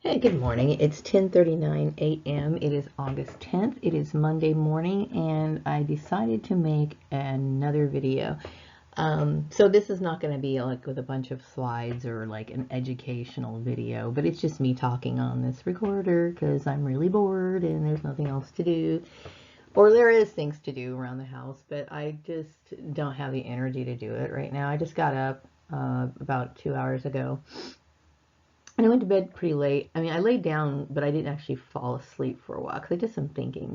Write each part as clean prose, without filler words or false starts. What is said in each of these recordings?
Hey, good morning. It's 10:39 a.m. It is August 10th. It is Monday morning, and I decided to make another video. So this is not going to be like with a bunch of slides or like an educational video, but it's just me talking on this recorder because I'm really bored and there's nothing else to do. Or there is things to do around the house, but I just don't have the energy to do it right now. I just got up about 2 hours ago and I went to bed pretty late. I mean, I laid down, but I didn't actually fall asleep for a while because I did some thinking,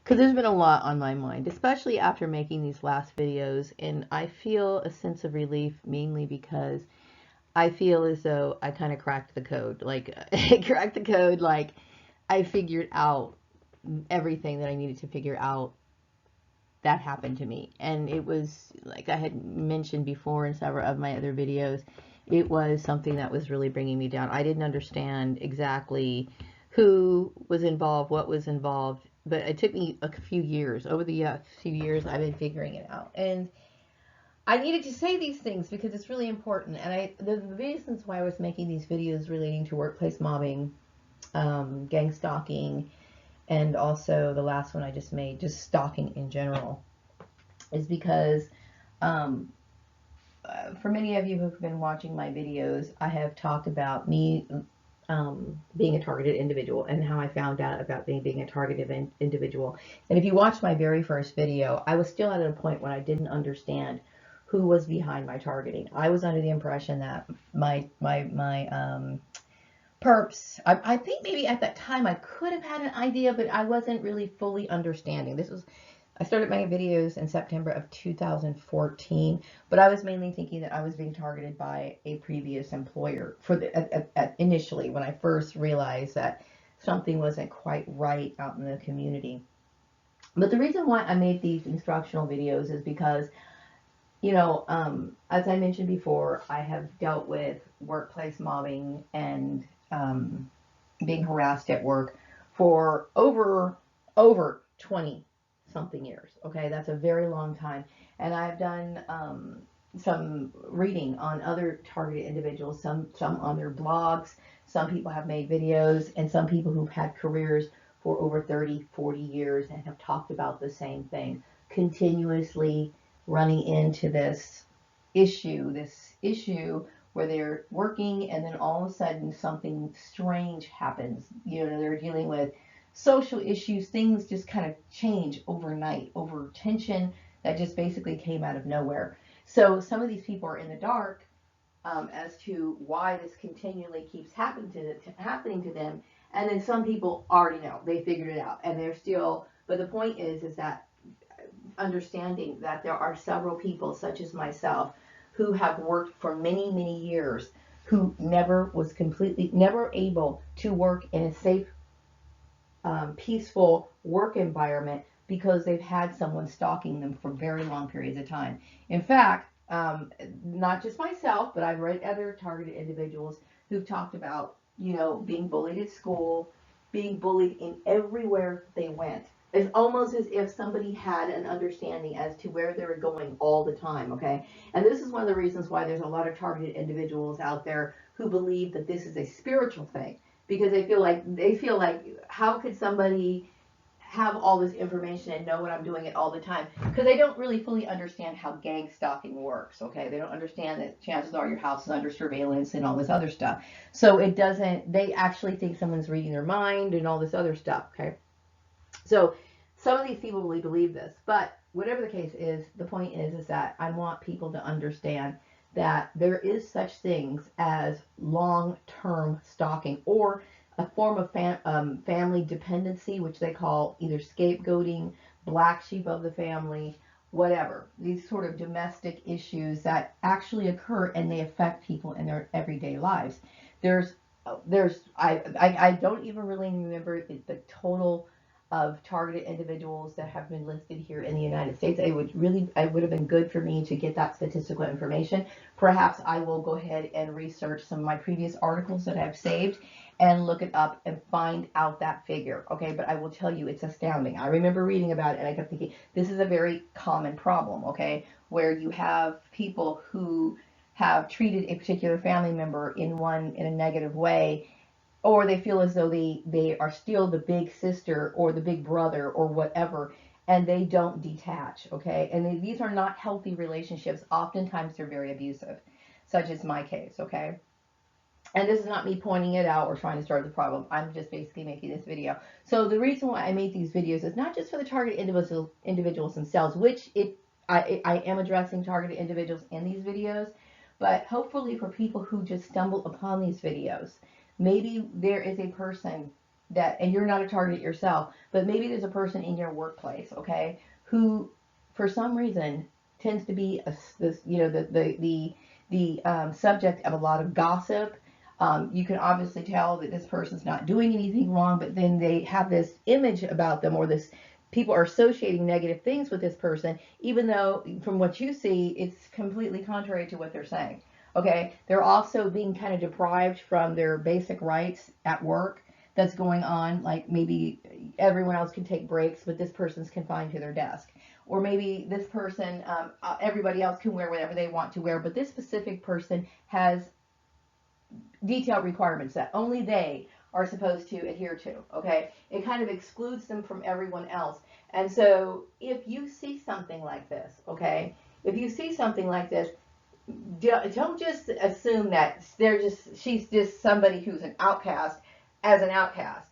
because there's been a lot on my mind, especially after making these last videos. And I feel a sense of relief mainly because I feel as though I kind of cracked the code. Like, I cracked the code, like, I figured out everything that I needed to figure out that happened to me. And it was, like I had mentioned before in several of my other videos, it was something that was really bringing me down. I didn't understand exactly who was involved, what was involved, but it took me a few years. Over the few years, I've been figuring it out. And I needed to say these things because it's really important. And the reasons why I was making these videos relating to workplace mobbing, gang stalking, and also the last one I just made, just stalking in general, is because um, for many of you who've been watching my videos, I have talked about me being a targeted individual and how I found out about being a targeted individual. And if you watched my very first video, I was still at a point when I didn't understand who was behind my targeting. I was under the impression that my perps, I think maybe at that time I could have had an idea, but I wasn't really fully understanding. I started my videos in September of 2014, but I was mainly thinking that I was being targeted by a previous employer initially when I first realized that something wasn't quite right out in the community. But the reason why I made these instructional videos is because, as I mentioned before, I have dealt with workplace mobbing and being harassed at work for over 20 something years. Okay, that's a very long time. And I've done some reading on other targeted individuals, some on their blogs, some people have made videos, and some people who've had careers for over 30, 40 years and have talked about the same thing, continuously running into this issue where they're working and then all of a sudden something strange happens. They're dealing with social issues, things just kind of change overnight over tension that just basically came out of nowhere. So some of these people are in the dark as to why this continually keeps happening to them. And then some people already know, they figured it out and they're still, but the point is that understanding that there are several people such as myself who have worked for many, many years who never able to work in a safe, peaceful work environment because they've had someone stalking them for very long periods of time. In fact, not just myself, but I've read other targeted individuals who've talked about, being bullied at school, being bullied in everywhere they went. It's almost as if somebody had an understanding as to where they were going all the time, okay? And this is one of the reasons why there's a lot of targeted individuals out there who believe that this is a spiritual thing because they feel like how could somebody have all this information and know what I'm doing it all the time? Because they don't really fully understand how gang stalking works. Okay, they don't understand that chances are your house is under surveillance and all this other stuff. So it doesn't. They actually think someone's reading their mind and all this other stuff. Okay, so some of these people really believe this, but whatever the case is, the point is that I want people to understand that there is such things as long-term stalking or a form of family dependency, which they call either scapegoating, black sheep of the family, whatever. These sort of domestic issues that actually occur and they affect people in their everyday lives. There's, I don't even really remember the total of targeted individuals that have been listed here in the United States. It would have been good for me to get that statistical information. Perhaps I will go ahead and research some of my previous articles that I've saved and look it up and find out that figure. Okay, but I will tell you it's astounding. I remember reading about it and I kept thinking this is a very common problem, okay, where you have people who have treated a particular family member in a negative way or they feel as though they are still the big sister or the big brother or whatever, and they don't detach, okay? And these are not healthy relationships. Oftentimes they're very abusive, such as my case, okay? And this is not me pointing it out or trying to start the problem. I'm just basically making this video. So the reason why I make these videos is not just for the targeted individuals themselves, which I am addressing targeted individuals in these videos, but hopefully for people who just stumble upon these videos. Maybe there is a person that, and you're not a target yourself, but maybe there's a person in your workplace, okay, who for some reason tends to be the subject of a lot of gossip. You can obviously tell that this person's not doing anything wrong, but then they have this image about them, or this people are associating negative things with this person, even though from what you see, it's completely contrary to what they're saying. Okay, they're also being kind of deprived from their basic rights at work that's going on. Like maybe everyone else can take breaks, but this person's confined to their desk. Or maybe this person, everybody else can wear whatever they want to wear, but this specific person has detailed requirements that only they are supposed to adhere to, okay? It kind of excludes them from everyone else. And so if you see something like this, okay, if you see something like this, don't just assume that she's just somebody who's an outcast as an outcast.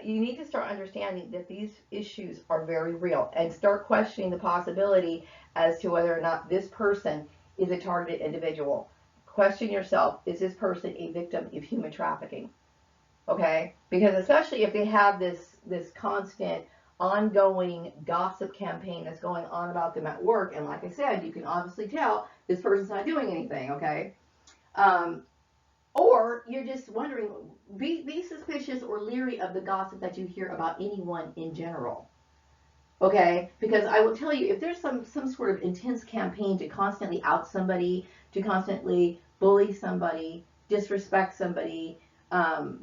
You need to start understanding that these issues are very real and start questioning the possibility as to whether or not this person is a targeted individual. Question yourself, is this person a victim of human trafficking? Okay? Because especially if they have this constant ongoing gossip campaign that's going on about them at work, and like I said, you can obviously tell this person's not doing anything, okay? Or you're just wondering, be suspicious or leery of the gossip that you hear about anyone in general. Okay? Because I will tell you, if there's some sort of intense campaign to constantly out somebody, to constantly bully somebody, disrespect somebody,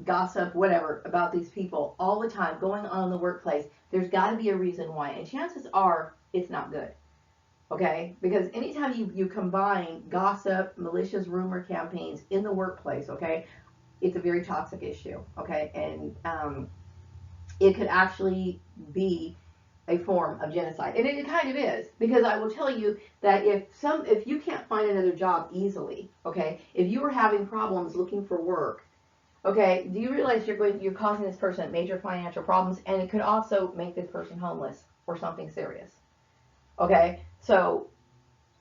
gossip, whatever, about these people all the time going on in the workplace, there's got to be a reason why. And chances are it's not good. Okay? Because anytime you combine gossip, malicious rumor campaigns in the workplace, okay, it's a very toxic issue. Okay? And it could actually be a form of genocide. And it kind of is, because I will tell you that if you can't find another job easily, okay, if you are having problems looking for work, okay, do you realize you're causing this person major financial problems, and it could also make this person homeless or something serious. Okay, so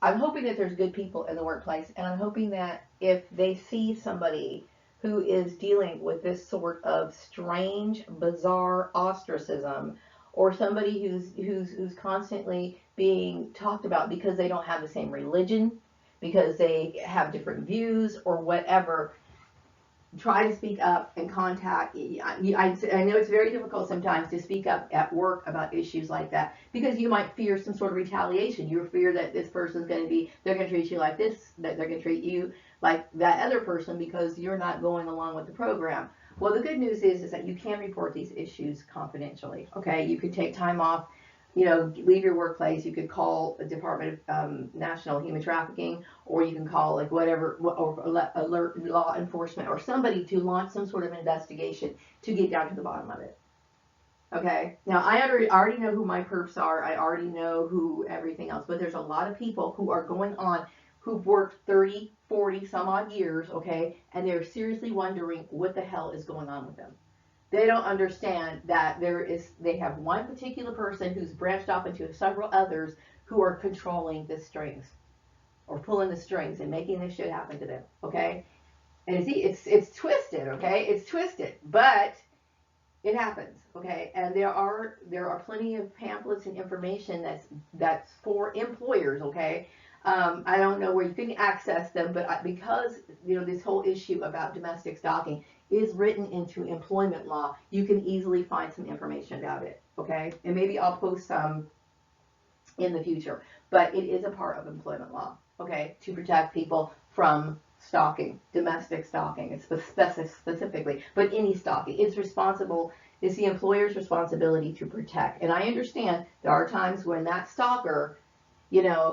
I'm hoping that there's good people in the workplace, and I'm hoping that if they see somebody who is dealing with this sort of strange, bizarre ostracism, or somebody who's constantly being talked about because they don't have the same religion, because they have different views or whatever, try to speak up and contact. I know it's very difficult sometimes to speak up at work about issues like that, because you might fear some sort of retaliation. You fear that this person's going to be, they're going to treat you like this, that they're going to treat you like that other person because you're not going along with the program. Well, the good news is that you can report these issues confidentially. Okay, you could take time off, leave your workplace. You could call the Department of National Human Trafficking, or you can call like whatever, or alert law enforcement or somebody to launch some sort of investigation to get down to the bottom of it. Okay, now I already know who my perps are. I already know who everything else, but there's a lot of people who are going on who've worked 30, 40 some odd years, okay, and they're seriously wondering what the hell is going on with them. They don't understand that they have one particular person who's branched off into several others who are controlling the strings or pulling the strings and making this shit happen to them, okay? And it's twisted, okay? It's twisted, but it happens, okay? And there are plenty of pamphlets and information that's for employers, okay? I don't know where you can access them, but because this whole issue about domestic stalking is written into employment law, you can easily find some information about it, okay? And maybe I'll post some in the future, but it is a part of employment law, okay, to protect people from stalking, domestic stalking, it's specifically, but any stalking. It's the employer's responsibility to protect. And I understand there are times when that stalker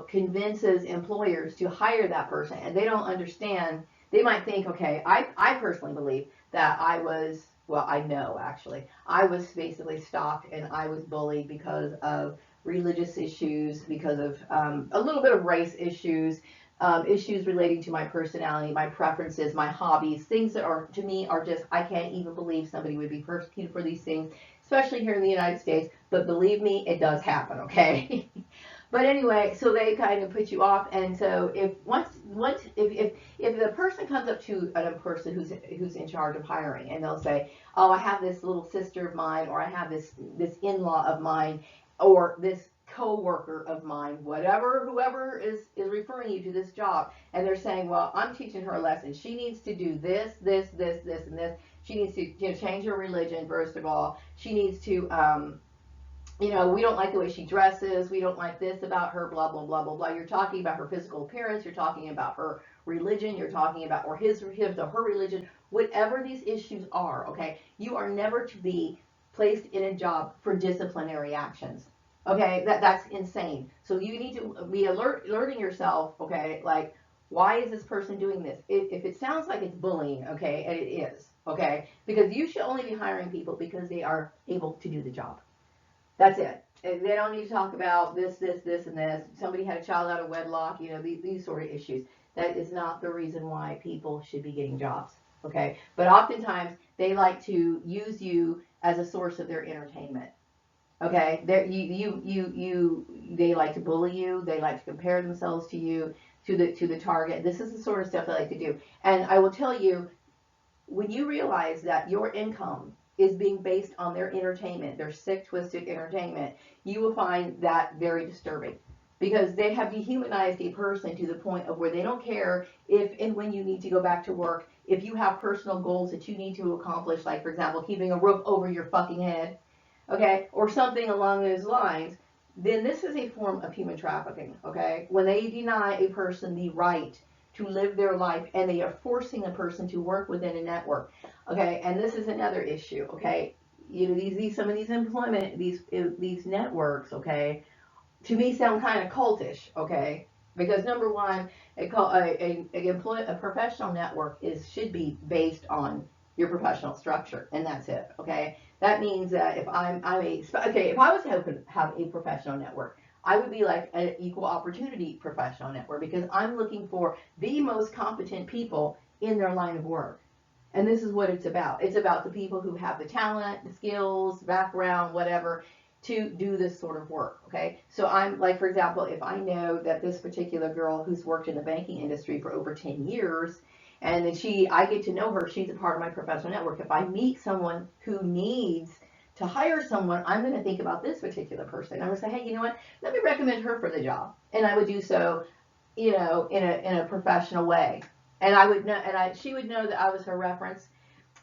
convinces employers to hire that person, and they don't understand they might think, okay, I personally believe that I was, well, I know actually, I was basically stalked and I was bullied because of religious issues, because of a little bit of race issues, issues relating to my personality, my preferences, my hobbies, things that are, to me, are just, I can't even believe somebody would be persecuted for these things, especially here in the United States. But believe me, it does happen, okay? But anyway, so they kind of put you off, and so if if the person comes up to a person who's in charge of hiring, and they'll say, "Oh, I have this little sister of mine, or I have this in-law of mine, or this co-worker of mine," whatever, whoever is referring you to this job, and they're saying, "Well, I'm teaching her a lesson. She needs to do this, this, this, this, and this. She needs to, change her religion first of all. She needs to." We don't like the way she dresses. We don't like this about her, blah, blah, blah, blah, blah. You're talking about her physical appearance. You're talking about her religion. You're talking about, or his or her religion. Whatever these issues are, okay, you are never to be placed in a job for disciplinary actions. Okay, that's insane. So you need to be alerting yourself, okay, like, why is this person doing this? If it sounds like it's bullying, okay, and it is, okay, because you should only be hiring people because they are able to do the job. That's it. They don't need to talk about this, this, this, and this. Somebody had a child out of wedlock, these sort of issues. That is not the reason why people should be getting jobs, okay? But oftentimes, they like to use you as a source of their entertainment, okay? They like to bully you. They like to compare themselves to you, to the target. This is the sort of stuff they like to do. And I will tell you, when you realize that your income is being based on their entertainment, their sick, twisted entertainment, you will find that very disturbing, because they have dehumanized a person to the point of where they don't care if and when you need to go back to work, if you have personal goals that you need to accomplish, like, for example, keeping a roof over your fucking head, okay, or something along those lines, then this is a form of human trafficking, okay? When they deny a person the right to live their life, and they are forcing a person to work within a network, okay? And this is another issue, okay? These some of these employment, these networks, okay, to me sound kind of cultish, okay? Because number one, a professional network should be based on your professional structure, and that's it, okay? That means that if if I was to have a professional network, I would be like an equal opportunity professional network, because I'm looking for the most competent people in their line of work. And this is what it's about. It's about the people who have the talent, the skills, background, whatever, to do this sort of work, okay? So I'm like, for example, if I know that this particular girl who's worked in the banking industry for over 10 years, and then I get to know her, she's a part of my professional network. If I meet someone who needs to hire someone, I'm going to think about this particular person. I'm going to say, hey, you know what? Let me recommend her for the job. And I would do so, in a professional way. And I would know, she would know that I was her reference,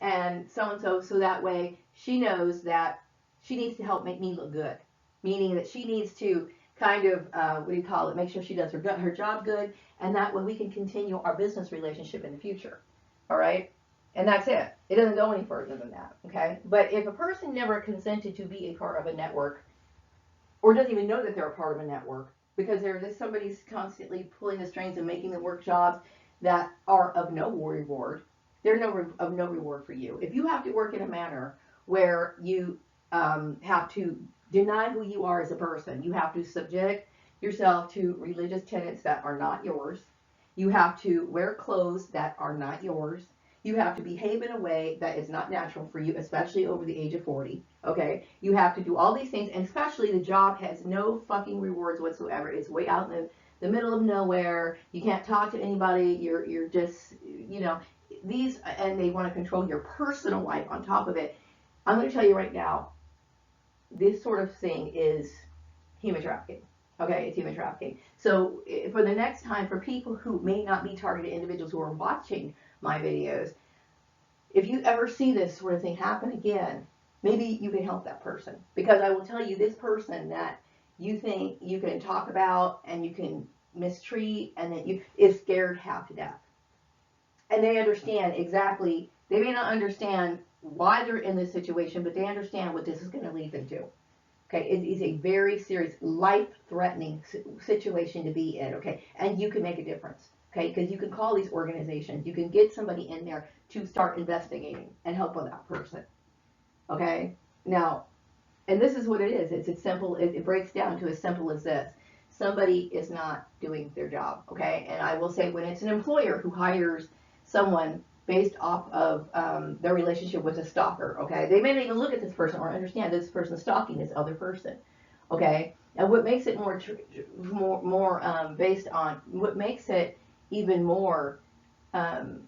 and so, so that way she knows that she needs to help make me look good, meaning that she needs to kind of, what do you call it, make sure she does her job good, and that way we can continue our business relationship in the future, all right? And that's it. It doesn't go any further than that, okay? But if a person never consented to be a part of a network, or doesn't even know that they're a part of a network, because somebody's constantly pulling the strings and making them work jobs that are of no reward, they're of no reward for you. If you have to work in a manner where you have to deny who you are as a person, you have to subject yourself to religious tenets that are not yours, you have to wear clothes that are not yours, you have to behave in a way that is not natural for you, especially over the age of 40, okay? You have to do all these things, and especially the job has no fucking rewards whatsoever. It's way out in the middle of nowhere. You can't talk to anybody. You're just, these, and they want to control your personal life on top of it. I'm going to tell you right now, this sort of thing is human trafficking. Okay, it's human trafficking. So for the next time, for people who may not be targeted individuals who are watching my videos, if you ever see this sort of thing happen again, maybe you can help that person. Because I will tell you, this person that you think you can talk about and you can mistreat and that is scared half to death. And they understand exactly, they may not understand why they're in this situation, but they understand what this is going to lead them to. Okay, it is a very serious, life-threatening situation to be in, okay? And you can make a difference. Okay, because you can call these organizations, you can get somebody in there to start investigating and help with that person. Okay, now, and this is what it is. It's as simple. It breaks down to as simple as this: somebody is not doing their job. Okay, and I will say when it's an employer who hires someone based off of their relationship with a stalker. Okay, they may not even look at this person or understand this person stalking this other person. Okay, and what makes it more based on what makes it even more um,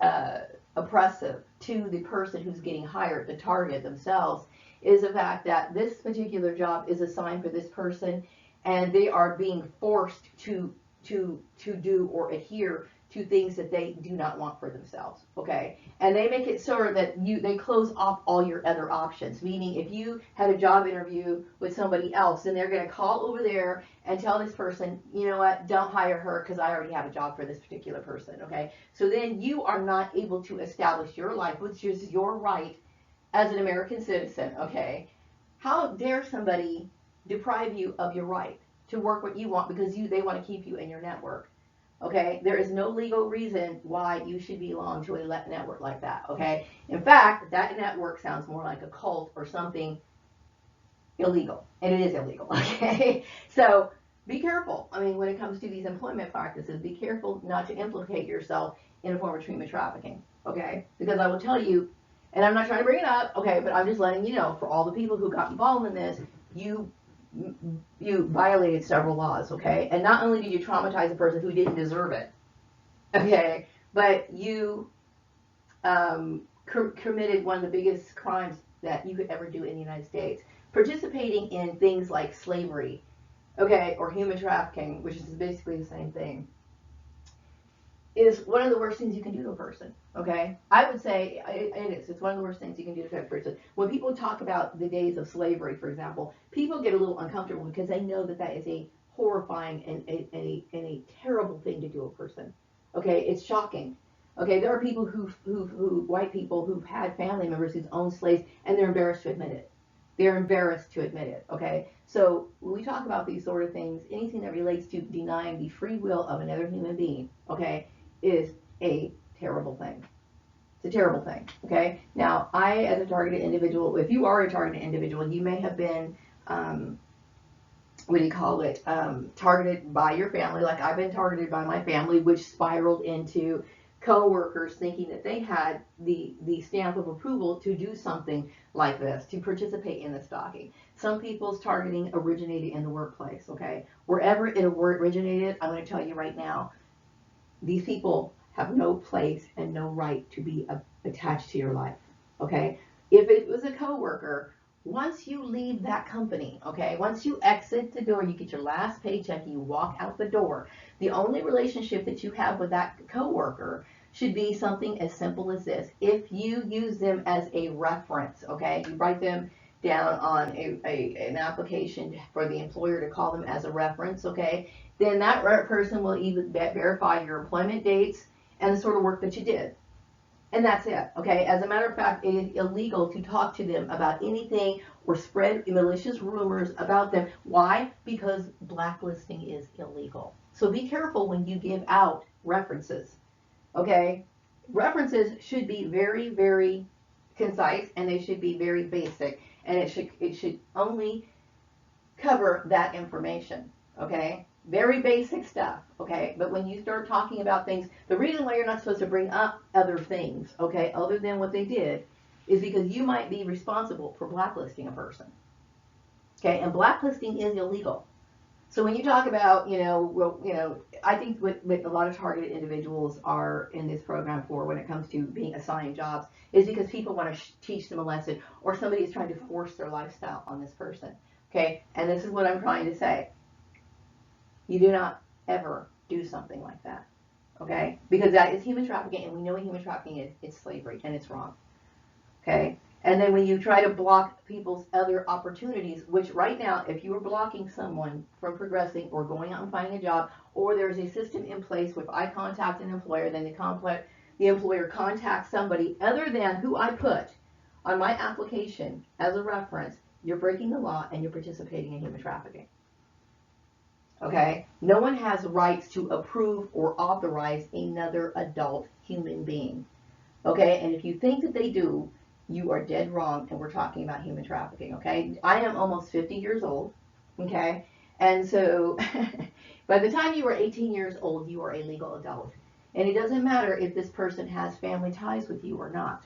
uh, oppressive to the person who's getting hired, the target themselves, is the fact that this particular job is assigned for this person, and they are being forced to do or adhere to things that they do not want for themselves. Okay, and they make it so that they close off all your other options. Meaning, if you had a job interview with somebody else, then they're going to call over there and tell this person, you know what, don't hire her because I already have a job for this particular person. Okay, so then you are not able to establish your life, which is your right as an American citizen. Okay, how dare somebody deprive you of your right to work what you want because they want to keep you in your network? Okay, there is no legal reason why you should belong to a network like that. Okay, in fact, that network sounds more like a cult or something illegal, and it is illegal. Okay, so be careful. I mean, when it comes to these employment practices, be careful not to implicate yourself in a form of treatment trafficking. Okay, because I will tell you, and I'm not trying to bring it up. Okay, but I'm just letting you know, for all the people who got involved in this, you you violated several laws. Okay, and not only did you traumatize a person who didn't deserve it. Okay, but you committed one of the biggest crimes that you could ever do in the United States, participating in things like slavery, okay, or human trafficking, which is basically the same thing, is one of the worst things you can do to a person. Okay, I would say it is. It's one of the worst things you can do to a person. When people talk about the days of slavery, for example, people get a little uncomfortable because they know that that is a horrifying and a terrible thing to do to a person. Okay, it's shocking. Okay, there are people who white people who've had family members who've owned slaves, and they're embarrassed to admit it. They're embarrassed to admit it. Okay, so when we talk about these sort of things, anything that relates to denying the free will of another human being, okay, is a terrible thing. It's a terrible thing. Okay. Now, I, as a targeted individual, if you are a targeted individual, you may have been, what do you call it, targeted by your family, like I've been targeted by my family, which spiraled into co-workers thinking that they had the stamp of approval to do something like this, to participate in the stalking. Some people's targeting originated in the workplace. Okay. Wherever it originated, I'm going to tell you right now, these people have no place and no right to be attached to your life. Okay, if it was a coworker, once you leave that company, okay, once you exit the door, you get your last paycheck, you walk out the door, the only relationship that you have with that coworker should be something as simple as this. If you use them as a reference, okay, you write them down on an application for the employer to call them as a reference, okay, then that person will even verify your employment dates and the sort of work that you did. And that's it. Okay. As a matter of fact, it is illegal to talk to them about anything or spread malicious rumors about them. Why? Because blacklisting is illegal. So be careful when you give out references. Okay. References should be very, very concise, and they should be very basic, and it should only cover that information. Okay. Very basic stuff. Okay. But when you start talking about things, the reason why you're not supposed to bring up other things, okay, other than what they did, is because you might be responsible for blacklisting a person. Okay. And blacklisting is illegal. So when you talk about, I think what a lot of targeted individuals are in this program for when it comes to being assigned jobs is because people want to teach them a lesson, or somebody is trying to force their lifestyle on this person. Okay. And this is what I'm trying to say. You do not ever do something like that. Okay? Because that is human trafficking, and we know what human trafficking is. It's slavery, and it's wrong. Okay? And then when you try to block people's other opportunities, which right now, if you are blocking someone from progressing or going out and finding a job, or there's a system in place where if I contact an employer, then the employer contacts somebody other than who I put on my application as a reference, you're breaking the law and you're participating in human trafficking. Okay? No one has rights to approve or authorize another adult human being. Okay? And if you think that they do, you are dead wrong, and we're talking about human trafficking. Okay? I am almost 50 years old. Okay? And so by the time you are 18 years old, you are a legal adult. And it doesn't matter if this person has family ties with you or not.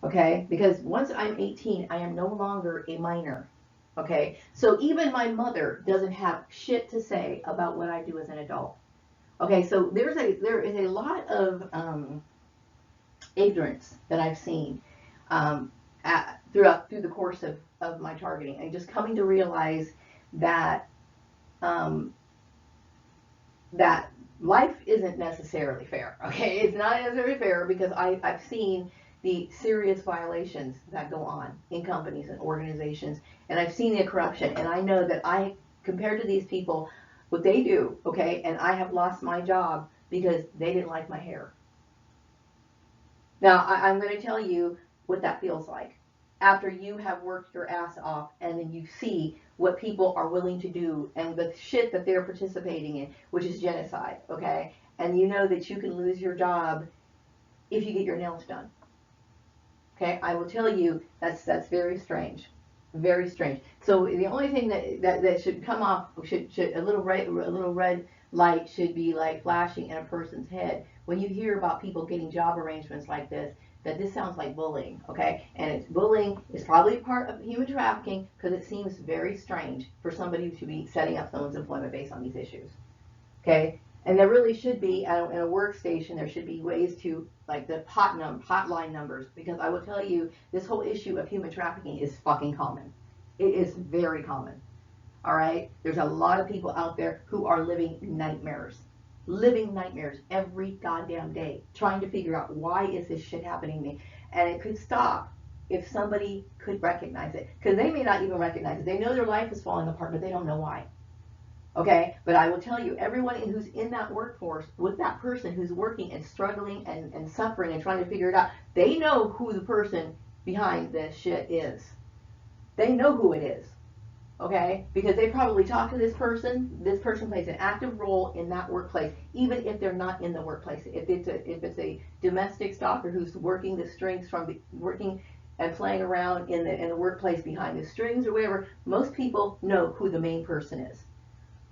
Okay? Because once I'm 18, I am no longer a minor. Okay? So even my mother doesn't have shit to say about what I do as an adult. Okay? So there is a lot of ignorance that I've seen through the course of my targeting, and just coming to realize that that life isn't necessarily fair. Okay, it's not necessarily fair, because I've seen the serious violations that go on in companies and organizations, and I've seen the corruption, and I know that compared to these people, what they do, okay, and I have lost my job because they didn't like my hair. Now, I'm going to tell you what that feels like. After you have worked your ass off, and then you see what people are willing to do and the shit that they're participating in, which is genocide, okay? And you know that you can lose your job if you get your nails done. Okay, I will tell you that's very strange, very strange. So the only thing that should come off, should a little red light should be like flashing in a person's head when you hear about people getting job arrangements like this, that this sounds like bullying. Okay, and it's bullying is probably part of human trafficking, because it seems very strange for somebody to be setting up someone's employment based on these issues. Okay, and there really should be, in a workstation, there should be ways to, like, the hotline numbers, because I will tell you, this whole issue of human trafficking is fucking common. It is very common. All right, there's a lot of people out there who are living nightmares every goddamn day, trying to figure out, why is this shit happening to me? And it could stop if somebody could recognize it, because they may not even recognize it. They know their life is falling apart, but they don't know why. Okay, but I will tell you, everyone who's in that workforce with that person who's working and struggling and suffering and trying to figure it out, they know who the person behind this shit is. They know who it is. Okay, because they probably talk to this person. This person plays an active role in that workplace, even if they're not in the workplace. If it's a domestic stalker who's working the strings working and playing around in the workplace behind the strings or whatever, most people know who the main person is.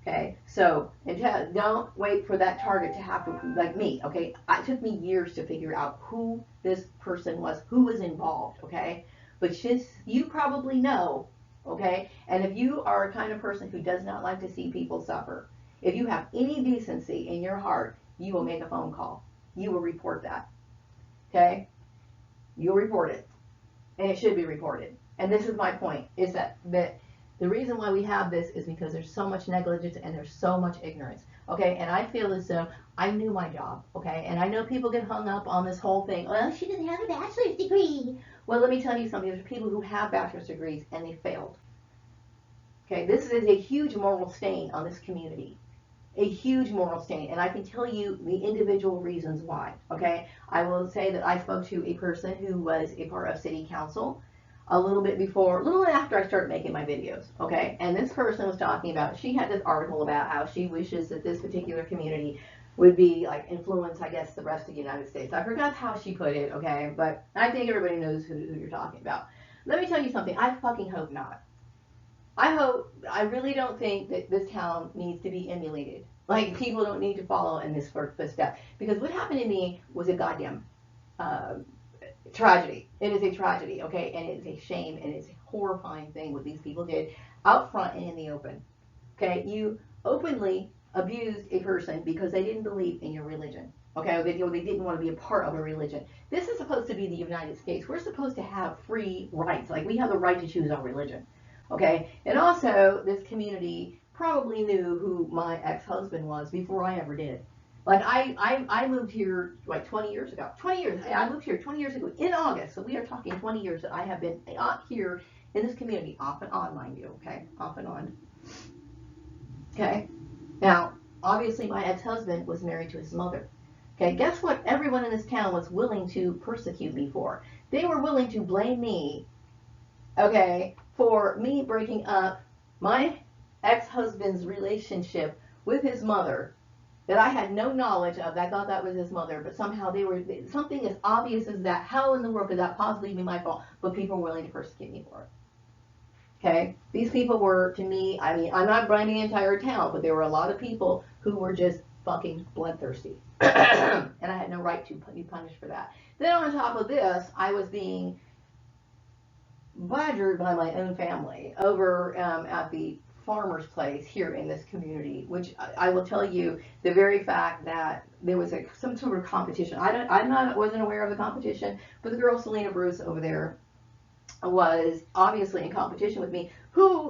Okay, so don't wait for that target to happen, like me. Okay, it took me years to figure out who this person was, who was involved. Okay, but since you probably know, okay, and if you are a kind of person who does not like to see people suffer, if you have any decency in your heart, you will make a phone call. You will report that. Okay, you'll report it, and it should be reported. And this is my point: is that the reason why we have this is because there's so much negligence and there's so much ignorance. Okay, and I feel as though I knew my job. Okay, and I know people get hung up on this whole thing. Well, she didn't have a bachelor's degree. Well, let me tell you something. There's people who have bachelor's degrees and they failed. Okay, this is a huge moral stain on this community. A huge moral stain, and I can tell you the individual reasons why. Okay, I will say that I spoke to a person who was a part of city council a little after I started making my videos, okay? And this person was talking about, she had this article about how she wishes that this particular community would be, like, influence, I guess, the rest of the United States. I forgot how she put it, okay? But I think everybody knows who you're talking about. Let me tell you something. I fucking hope not. I really don't think that this town needs to be emulated. Like, people don't need to follow in this footstep. Because what happened to me was a goddamn tragedy. It is a tragedy, okay? And it is a shame, and it's a horrifying thing what these people did out front and in the open. Okay? You openly abused a person because they didn't believe in your religion. Okay? Or they didn't want to be a part of a religion. This is supposed to be the United States. We're supposed to have free rights. Like, we have the right to choose our religion. Okay? And also, this community probably knew who my ex-husband was before I ever did. Like, I moved here, like, 20 years ago. 20 years. I moved here 20 years ago in August. So we are talking 20 years that I have been here in this community, off and on, mind you, okay? Off and on. Okay? Now, obviously, my ex-husband was married to his mother. Okay? Guess what everyone in this town was willing to persecute me for? They were willing to blame me, okay, for me breaking up my ex-husband's relationship with his mother that I had no knowledge of. I thought that was his mother, but somehow they were, something as obvious as that. How in the world could that possibly be my fault? But people were willing to persecute me for it. Okay, these people were, to me, I mean, I'm not blaming the entire town, but there were a lot of people who were just fucking bloodthirsty. And I had no right to be punished for that. Then on top of this, I was being badgered by my own family over at the farmer's place here in this community, which I will tell you, the very fact that there was some sort of competition. Wasn't aware of the competition, but the girl Selena Bruce over there was obviously in competition with me,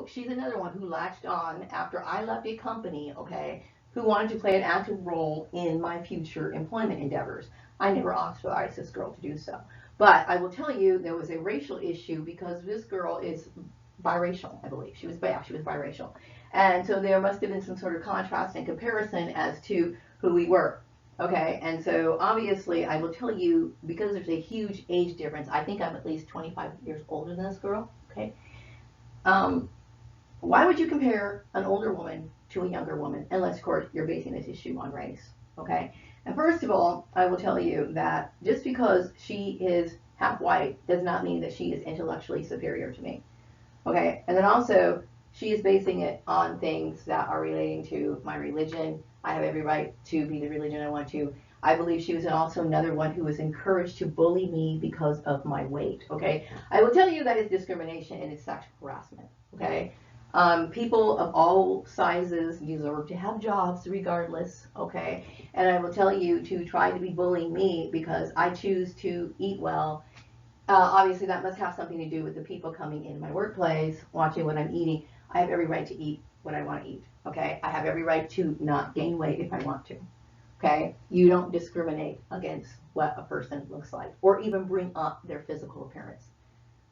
she's another one who latched on after I left a company, okay, who wanted to play an active role in my future employment endeavors. I never authorized this girl to do so. But I will tell you, there was a racial issue because this girl is biracial, I believe. She was biracial. And so there must have been some sort of contrast and comparison as to who we were. Okay, and so obviously I will tell you, because there's a huge age difference, I think I'm at least 25 years older than this girl, okay? Why would you compare an older woman to a younger woman, unless, of course, you're basing this issue on race, okay? And first of all, I will tell you that just because she is half white does not mean that she is intellectually superior to me, okay? And then also, she is basing it on things that are relating to my religion. I have every right to be the religion I want to. I believe she was also another one who was encouraged to bully me because of my weight, okay? I will tell you that is discrimination and it's sexual harassment, okay? People of all sizes deserve to have jobs regardless, okay? And I will tell you, to try to be bullying me because I choose to eat well, obviously that must have something to do with the people coming in my workplace, watching what I'm eating. I have every right to eat what I want to eat, okay? I have every right to not gain weight if I want to, okay? You don't discriminate against what a person looks like or even bring up their physical appearance,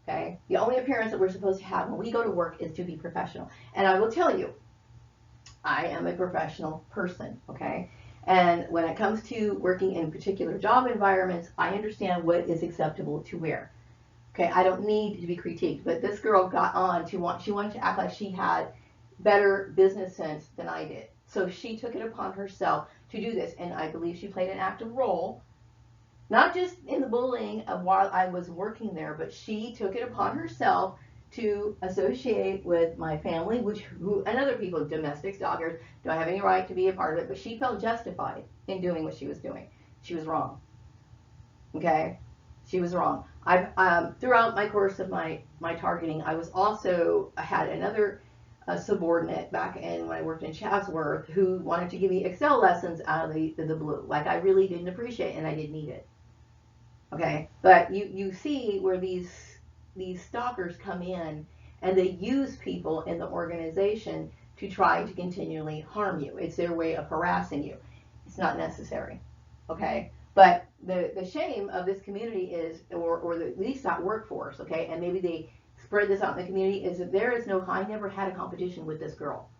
okay? The only appearance that we're supposed to have when we go to work is to be professional. And I will tell you, I am a professional person, okay? And when it comes to working in particular job environments, I understand what is acceptable to wear. Okay, I don't need to be critiqued, but this girl got on she wanted to act like she had better business sense than I did. So she took it upon herself to do this, and I believe she played an active role, not just in the bullying of while I was working there, but she took it upon herself to associate with my family, and other people, domestic stalkers, don't have any right to be a part of it, but she felt justified in doing what she was doing. She was wrong. Okay? She was wrong. Throughout my course of my targeting, I had another subordinate back when I worked in Chatsworth who wanted to give me Excel lessons out of the blue. Like, I really didn't appreciate and I didn't need it. Okay? But you see where these stalkers come in and they use people in the organization to try to continually harm you. It's their way of harassing you. It's not necessary. Okay? But the shame of this community is, or at least that workforce, okay, and maybe they spread this out in the community, is that I never had a competition with this girl,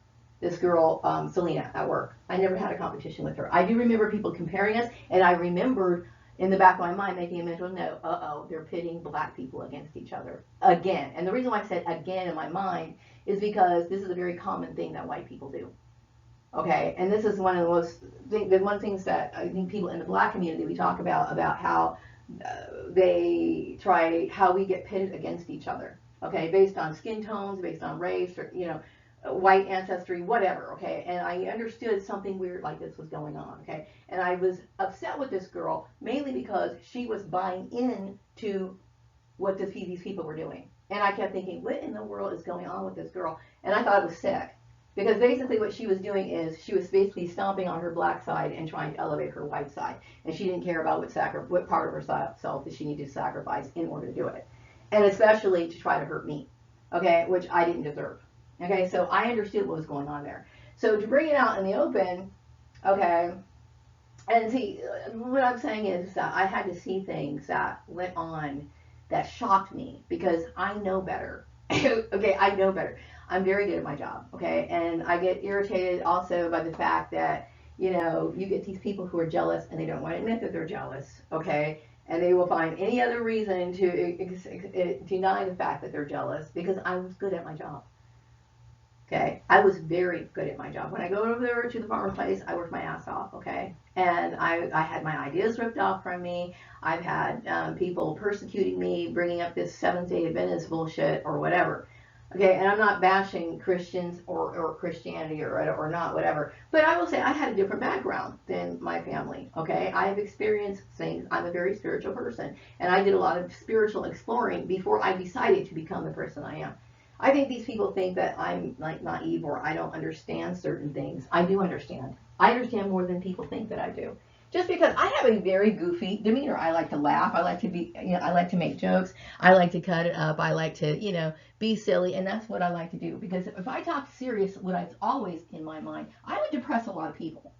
Selena, at work. I never had a competition with her. I do remember people comparing us, and I remembered in the back of my mind making a mental note, they're pitting black people against each other again. And the reason why I said again in my mind is because this is a very common thing that white people do. Okay, and this is one of the things that I think people in the black community, we talk about how how we get pitted against each other. Okay, based on skin tones, based on race, or white ancestry, whatever. Okay, and I understood something weird like this was going on. Okay, and I was upset with this girl mainly because she was buying into what these people were doing, and I kept thinking, what in the world is going on with this girl? And I thought it was sick. Because basically what she was doing is she was basically stomping on her black side and trying to elevate her white side. And she didn't care about what part of herself that she needed to sacrifice in order to do it. And especially to try to hurt me, okay, which I didn't deserve. Okay, so I understood what was going on there. So to bring it out in the open, okay, and see, what I'm saying is that I had to see things that went on that shocked me because I know better. Okay, I know better. I'm very good at my job, okay? And I get irritated also by the fact that, you get these people who are jealous and they don't want to admit that they're jealous, okay? And they will find any other reason to deny the fact that they're jealous because I was good at my job. Okay, I was very good at my job. When I go over there to the farmer's place, I work my ass off. Okay, and I had my ideas ripped off from me. I've had people persecuting me, bringing up this Seventh Day Adventist bullshit or whatever. Okay, and I'm not bashing Christians or Christianity or not, whatever. But I will say I had a different background than my family. Okay, I have experienced things. I'm a very spiritual person, and I did a lot of spiritual exploring before I decided to become the person I am. I think these people think that I'm like naive or I don't understand certain things. I do understand. I understand more than people think that I do. Just because I have a very goofy demeanor. I like to laugh. I like to be, I like to make jokes. I like to cut it up. I like to, be silly. And that's what I like to do. Because if I talk serious, what's always in my mind, I would depress a lot of people.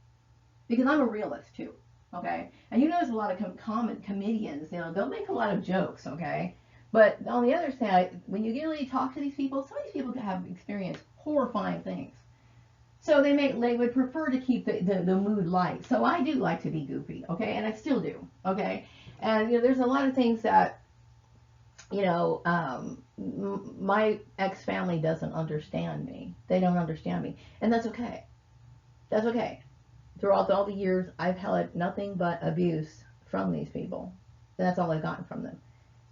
Because I'm a realist too. Okay? And you notice a lot of comedians, they'll make a lot of jokes. Okay? But on the other side, when you really talk to these people, some of these people have experienced horrifying things. So they would prefer to keep the mood light. So I do like to be goofy, okay, and I still do, okay. And there's a lot of things that my ex-family doesn't understand me. They don't understand me, and that's okay. That's okay. Throughout all the years, I've had nothing but abuse from these people, and that's all I've gotten from them.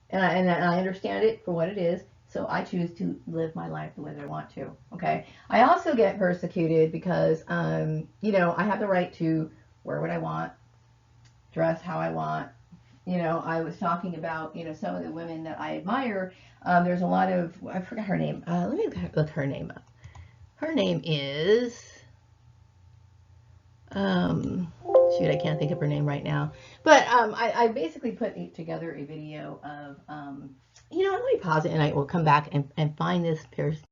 And I understand it for what it is. So I choose to live my life the way that I want to. Okay. I also get persecuted because, I have the right to wear what I want, dress how I want. I was talking about, some of the women that I admire. There's a lot of, I forgot her name. Let me look her name up. Her name is, shoot, I can't think of her name right now. But I basically put together a video of, let me pause it and I will come back and find this person.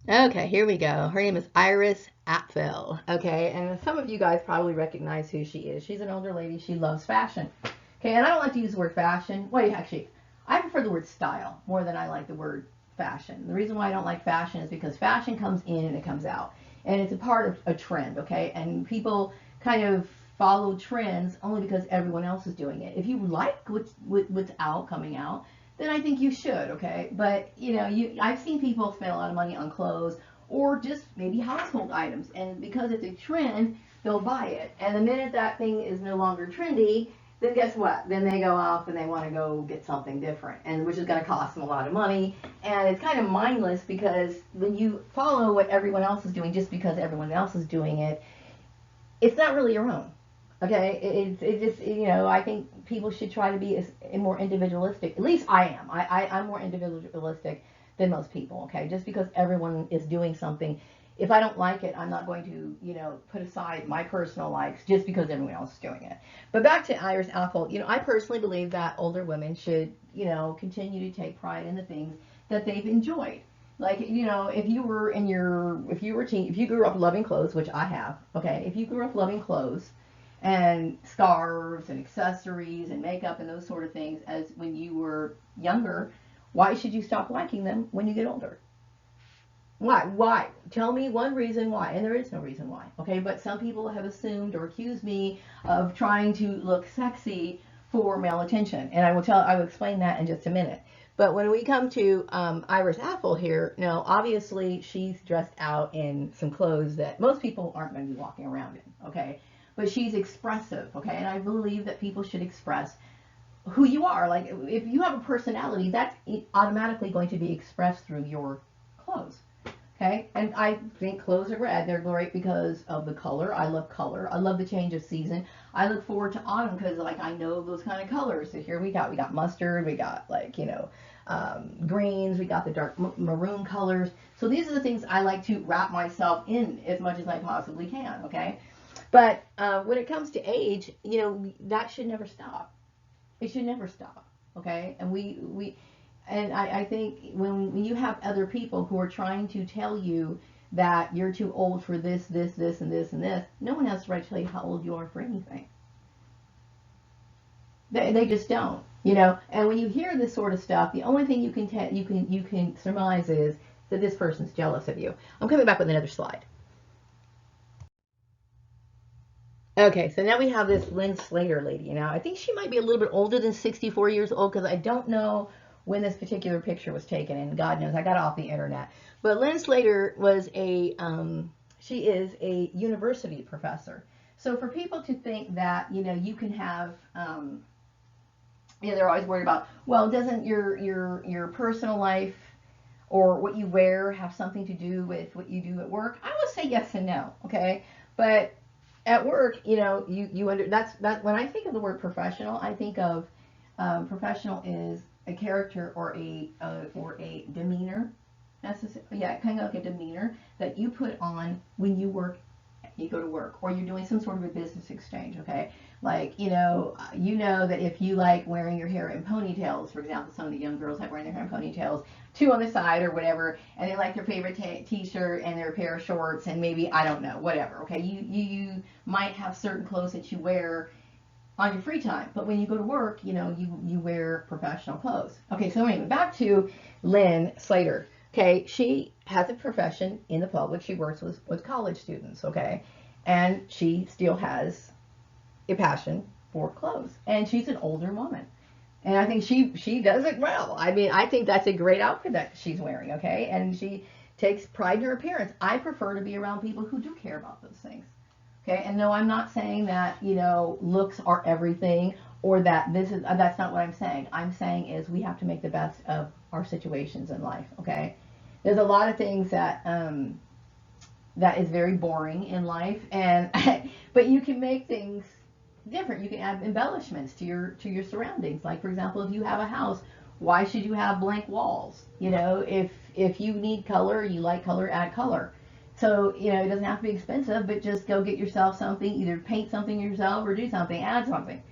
Okay, here we go. Her name is Iris Apfel. Okay, and some of you guys probably recognize who she is. She's an older lady. She loves fashion. Okay, and I don't like to use the word fashion. Well, actually, I prefer the word style more than I like the word fashion. The reason why I don't like fashion is because fashion comes in and it comes out. And it's a part of a trend, okay? And people kind of follow trends only because everyone else is doing it. If you like what's coming out, then I think you should, okay? But, I've seen people spend a lot of money on clothes or just maybe household items. And because it's a trend, they'll buy it. And the minute that thing is no longer trendy, then guess what? Then they go off and they want to go get something different, and which is going to cost them a lot of money. And it's kind of mindless because when you follow what everyone else is doing just because everyone else is doing it, it's not really your own. Okay, it just, I think people should try to be more individualistic. At least I am. I'm more individualistic than most people, okay? Just because everyone is doing something, if I don't like it, I'm not going to, put aside my personal likes just because everyone else is doing it. But back to Iris Apfel, I personally believe that older women should, continue to take pride in the things that they've enjoyed. Like, if you grew up loving clothes, which I have, okay, if you grew up loving clothes and scarves and accessories and makeup and those sort of things as when you were younger, why should you stop liking them when you get older? Why? Tell me one reason why, and there is no reason why, okay? But some people have assumed or accused me of trying to look sexy for male attention, and I will explain that in just a minute. But when we come to Iris Apfel here, now obviously she's dressed out in some clothes that most people aren't going to be walking around in, okay? But she's expressive, okay? And I believe that people should express who you are. Like, if you have a personality, that's automatically going to be expressed through your clothes, okay? And I think clothes are red. They're great because of the color. I love color. I love the change of season. I look forward to autumn because, like, I know those kind of colors. So here we got mustard. We got, like, greens. We got the dark maroon colors. So these are the things I like to wrap myself in as much as I possibly can, okay? But when it comes to age, that should never stop. It should never stop, okay? And I think when you have other people who are trying to tell you that you're too old for this, and this, and this, no one has the right to tell you how old you are for anything. They just don't, And when you hear this sort of stuff, the only thing you can surmise is that this person's jealous of you. I'm coming back with another slide. Okay, so now we have this Lynn Slater lady. Now, I think she might be a little bit older than 64 years old because I don't know when this particular picture was taken, and God knows I got it off the internet. But Lynn Slater was she is a university professor. So for people to think that, you can have, they're always worried about, well, doesn't your personal life or what you wear have something to do with what you do at work? I would say yes and no, okay? But at work, that's when I think of the word professional, I think of professional is a character or a demeanor. Yeah, kind of like a demeanor that you put on when you go to work, or you're doing some sort of a business exchange, okay? Like, that if you like wearing your hair in ponytails, for example, some of the young girls like wearing their hair in ponytails, two on the side or whatever, and they like their favorite t-shirt and their pair of shorts, and maybe, I don't know, whatever, okay? You might have certain clothes that you wear on your free time, but when you go to work, you wear professional clothes. Okay, so anyway, back to Lynn Slater. Okay, she has a profession in the public. She works with college students, okay? And she still has a passion for clothes. And she's an older woman. And I think she does it well. I mean, I think that's a great outfit that she's wearing, okay? And she takes pride in her appearance. I prefer to be around people who do care about those things. Okay, and no, I'm not saying that, looks are everything, or that that's not what I'm saying. I'm saying is we have to make the best of our situations in life, okay? There's a lot of things that that is very boring in life, and but you can make things different. You can add embellishments to your surroundings. Like, for example, if you have a house, why should you have blank walls? If you need color, you like color, add color. So, it doesn't have to be expensive, but just go get yourself something, either paint something yourself or do something, add something,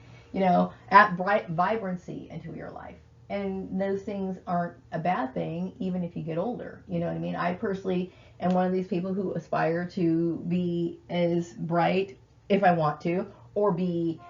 add bright vibrancy into your life. And those things aren't a bad thing, even if you get older. You know what I mean? I personally am one of these people who aspire to be as bright if I want to, or be,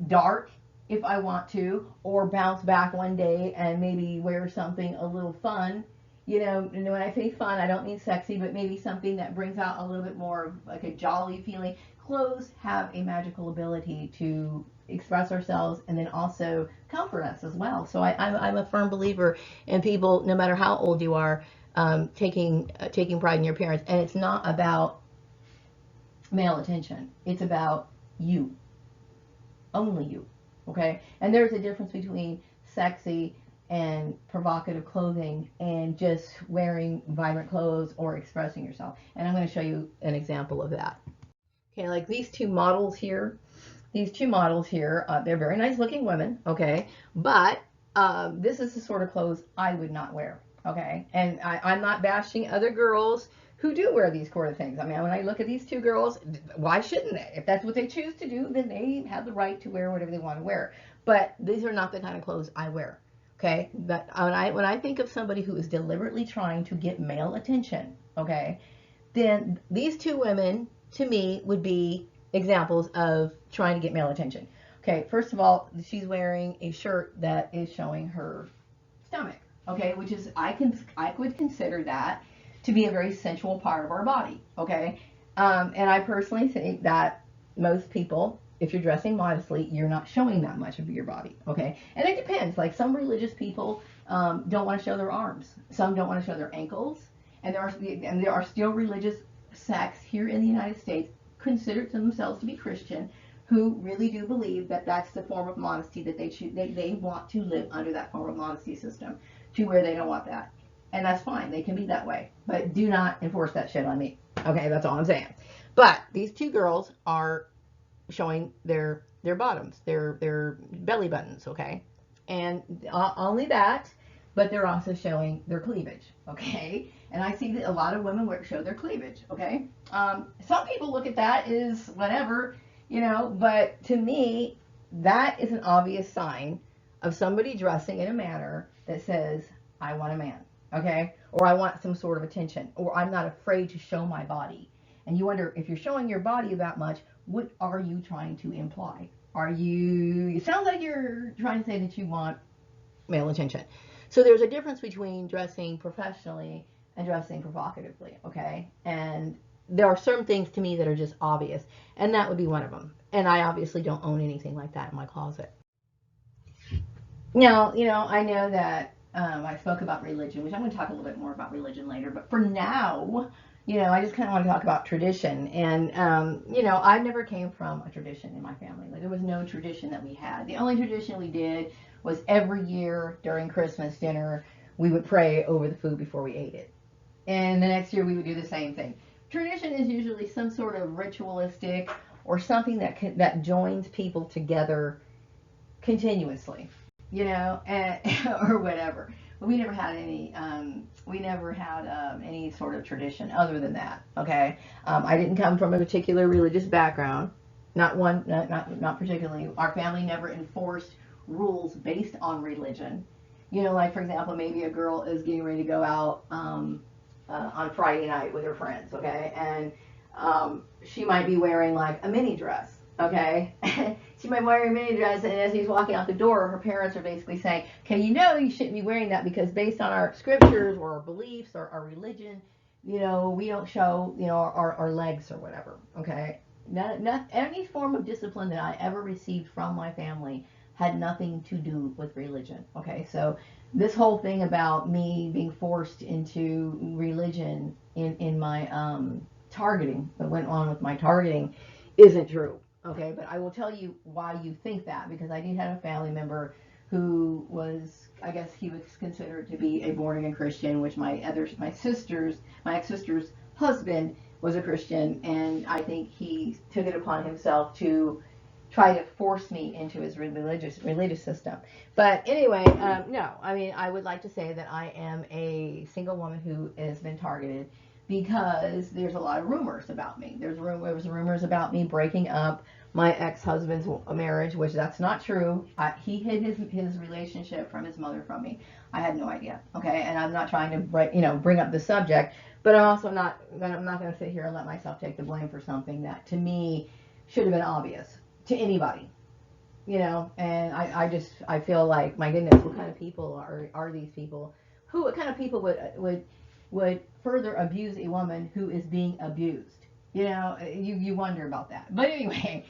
dark if I want to, or bounce back one day and maybe wear something a little fun. And when I say fun, I don't mean sexy, but maybe something that brings out a little bit more of like a jolly feeling. Clothes have a magical ability to express ourselves and then also comfort us as well. So I'm a firm believer in people, no matter how old you are, taking pride in your appearance. And it's not about male attention. It's about you. Only you. Okay? And there's a difference between sexy and provocative clothing and just wearing vibrant clothes or expressing yourself. And I'm going to show you an example of that. Okay, like these two models here, they're very nice looking women, okay? But this is the sort of clothes I would not wear, okay? And I'm not bashing other girls who do wear these sort of things. I mean, when I look at these two girls, why shouldn't they? If that's what they choose to do, then they have the right to wear whatever they want to wear. But these are not the kind of clothes I wear. Okay, but when I think of somebody who is deliberately trying to get male attention, okay, then these two women, to me, would be examples of trying to get male attention. Okay, first of all, she's wearing a shirt that is showing her stomach, okay, which is, I would consider that to be a very sensual part of our body, okay, and I personally think that most people, if you're dressing modestly, you're not showing that much of your body, okay? And it depends. Like, some religious people don't want to show their arms. Some don't want to show their ankles. And there are still religious sects here in the United States, consider themselves to be Christian, who really do believe that that's the form of modesty that they want to live under, that form of modesty system, to where they don't want that. And that's fine. They can be that way. But do not enforce that shit on me. Okay, that's all I'm saying. But these two girls are showing their bottoms, their belly buttons, okay? And only that, but they're also showing their cleavage, okay? And I see that a lot of women show their cleavage, okay? Some people look at that as whatever, but to me, that is an obvious sign of somebody dressing in a manner that says, I want a man, okay? Or I want some sort of attention, or I'm not afraid to show my body. And you wonder, if you're showing your body that much, what are you trying to imply? It sounds like you're trying to say that you want male attention. So there's a difference between dressing professionally and dressing provocatively, okay? And there are certain things to me that are just obvious, and that would be one of them. And I obviously don't own anything like that in my closet. Now, I know that I spoke about religion, which I'm going to talk a little bit more about religion later, but for now, I just kind of want to talk about tradition. And, I never came from a tradition in my family. Like, there was no tradition that we had. The only tradition we did was every year during Christmas dinner, we would pray over the food before we ate it. And the next year we would do the same thing. Tradition is usually some sort of ritualistic or something that joins people together continuously, and, or whatever. But we never had any. We never had any sort of tradition other than that. Okay, I didn't come from a particular religious background. Not one. Not particularly. Our family never enforced rules based on religion. Like for example, maybe a girl is getting ready to go out on Friday night with her friends. Okay, and she might be wearing like a mini dress. Okay, she might wear a mini dress, and as he's walking out the door, her parents are basically saying, "Okay, you shouldn't be wearing that because based on our scriptures or our beliefs or our religion, we don't show, our legs or whatever." Okay, not any form of discipline that I ever received from my family had nothing to do with religion. Okay, so this whole thing about me being forced into religion in my targeting, that went on with my targeting, isn't true. Okay, but I will tell you why you think that, because I did have a family member who was, I guess he was considered to be a born again Christian, which my ex sister's husband was a Christian, and I think he took it upon himself to try to force me into his religious system. But anyway, no, I mean, I would like to say that I am a single woman who has been targeted because there's a lot of rumors about me. There was rumors about me breaking up my ex-husband's marriage, which that's not true. He hid his relationship from his mother from me. I had no idea. Okay, and I'm not trying to bring up the subject, but I'm not going to sit here and let myself take the blame for something that to me should have been obvious to anybody. And I feel like, my goodness, what kind of people are these people? What kind of people would further abuse a woman who is being abused? You wonder about that. But anyway,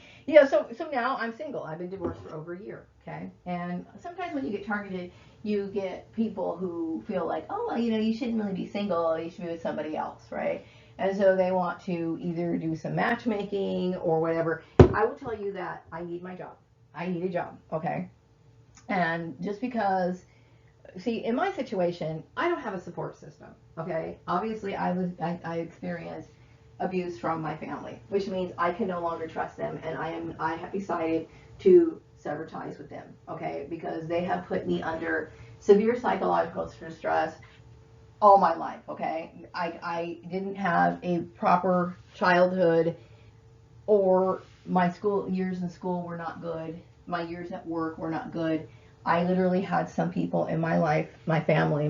so now I'm single. I've been divorced for over a year. Okay, and sometimes when you get targeted, you get people who feel like, oh, well, you shouldn't really be single. You should be with somebody else, right? And so they want to either do some matchmaking or whatever. I will tell you that I need my job. I need a job. Okay, and just because, see, in my situation, I don't have a support system. Okay, obviously, I experienced abuse from my family, which means I can no longer trust them, and I have decided to sever ties with them. Okay, because they have put me under severe psychological distress all my life. Okay, I didn't have a proper childhood, or my school years in school were not good. My years at work were not good. I literally had some people in my life, my family,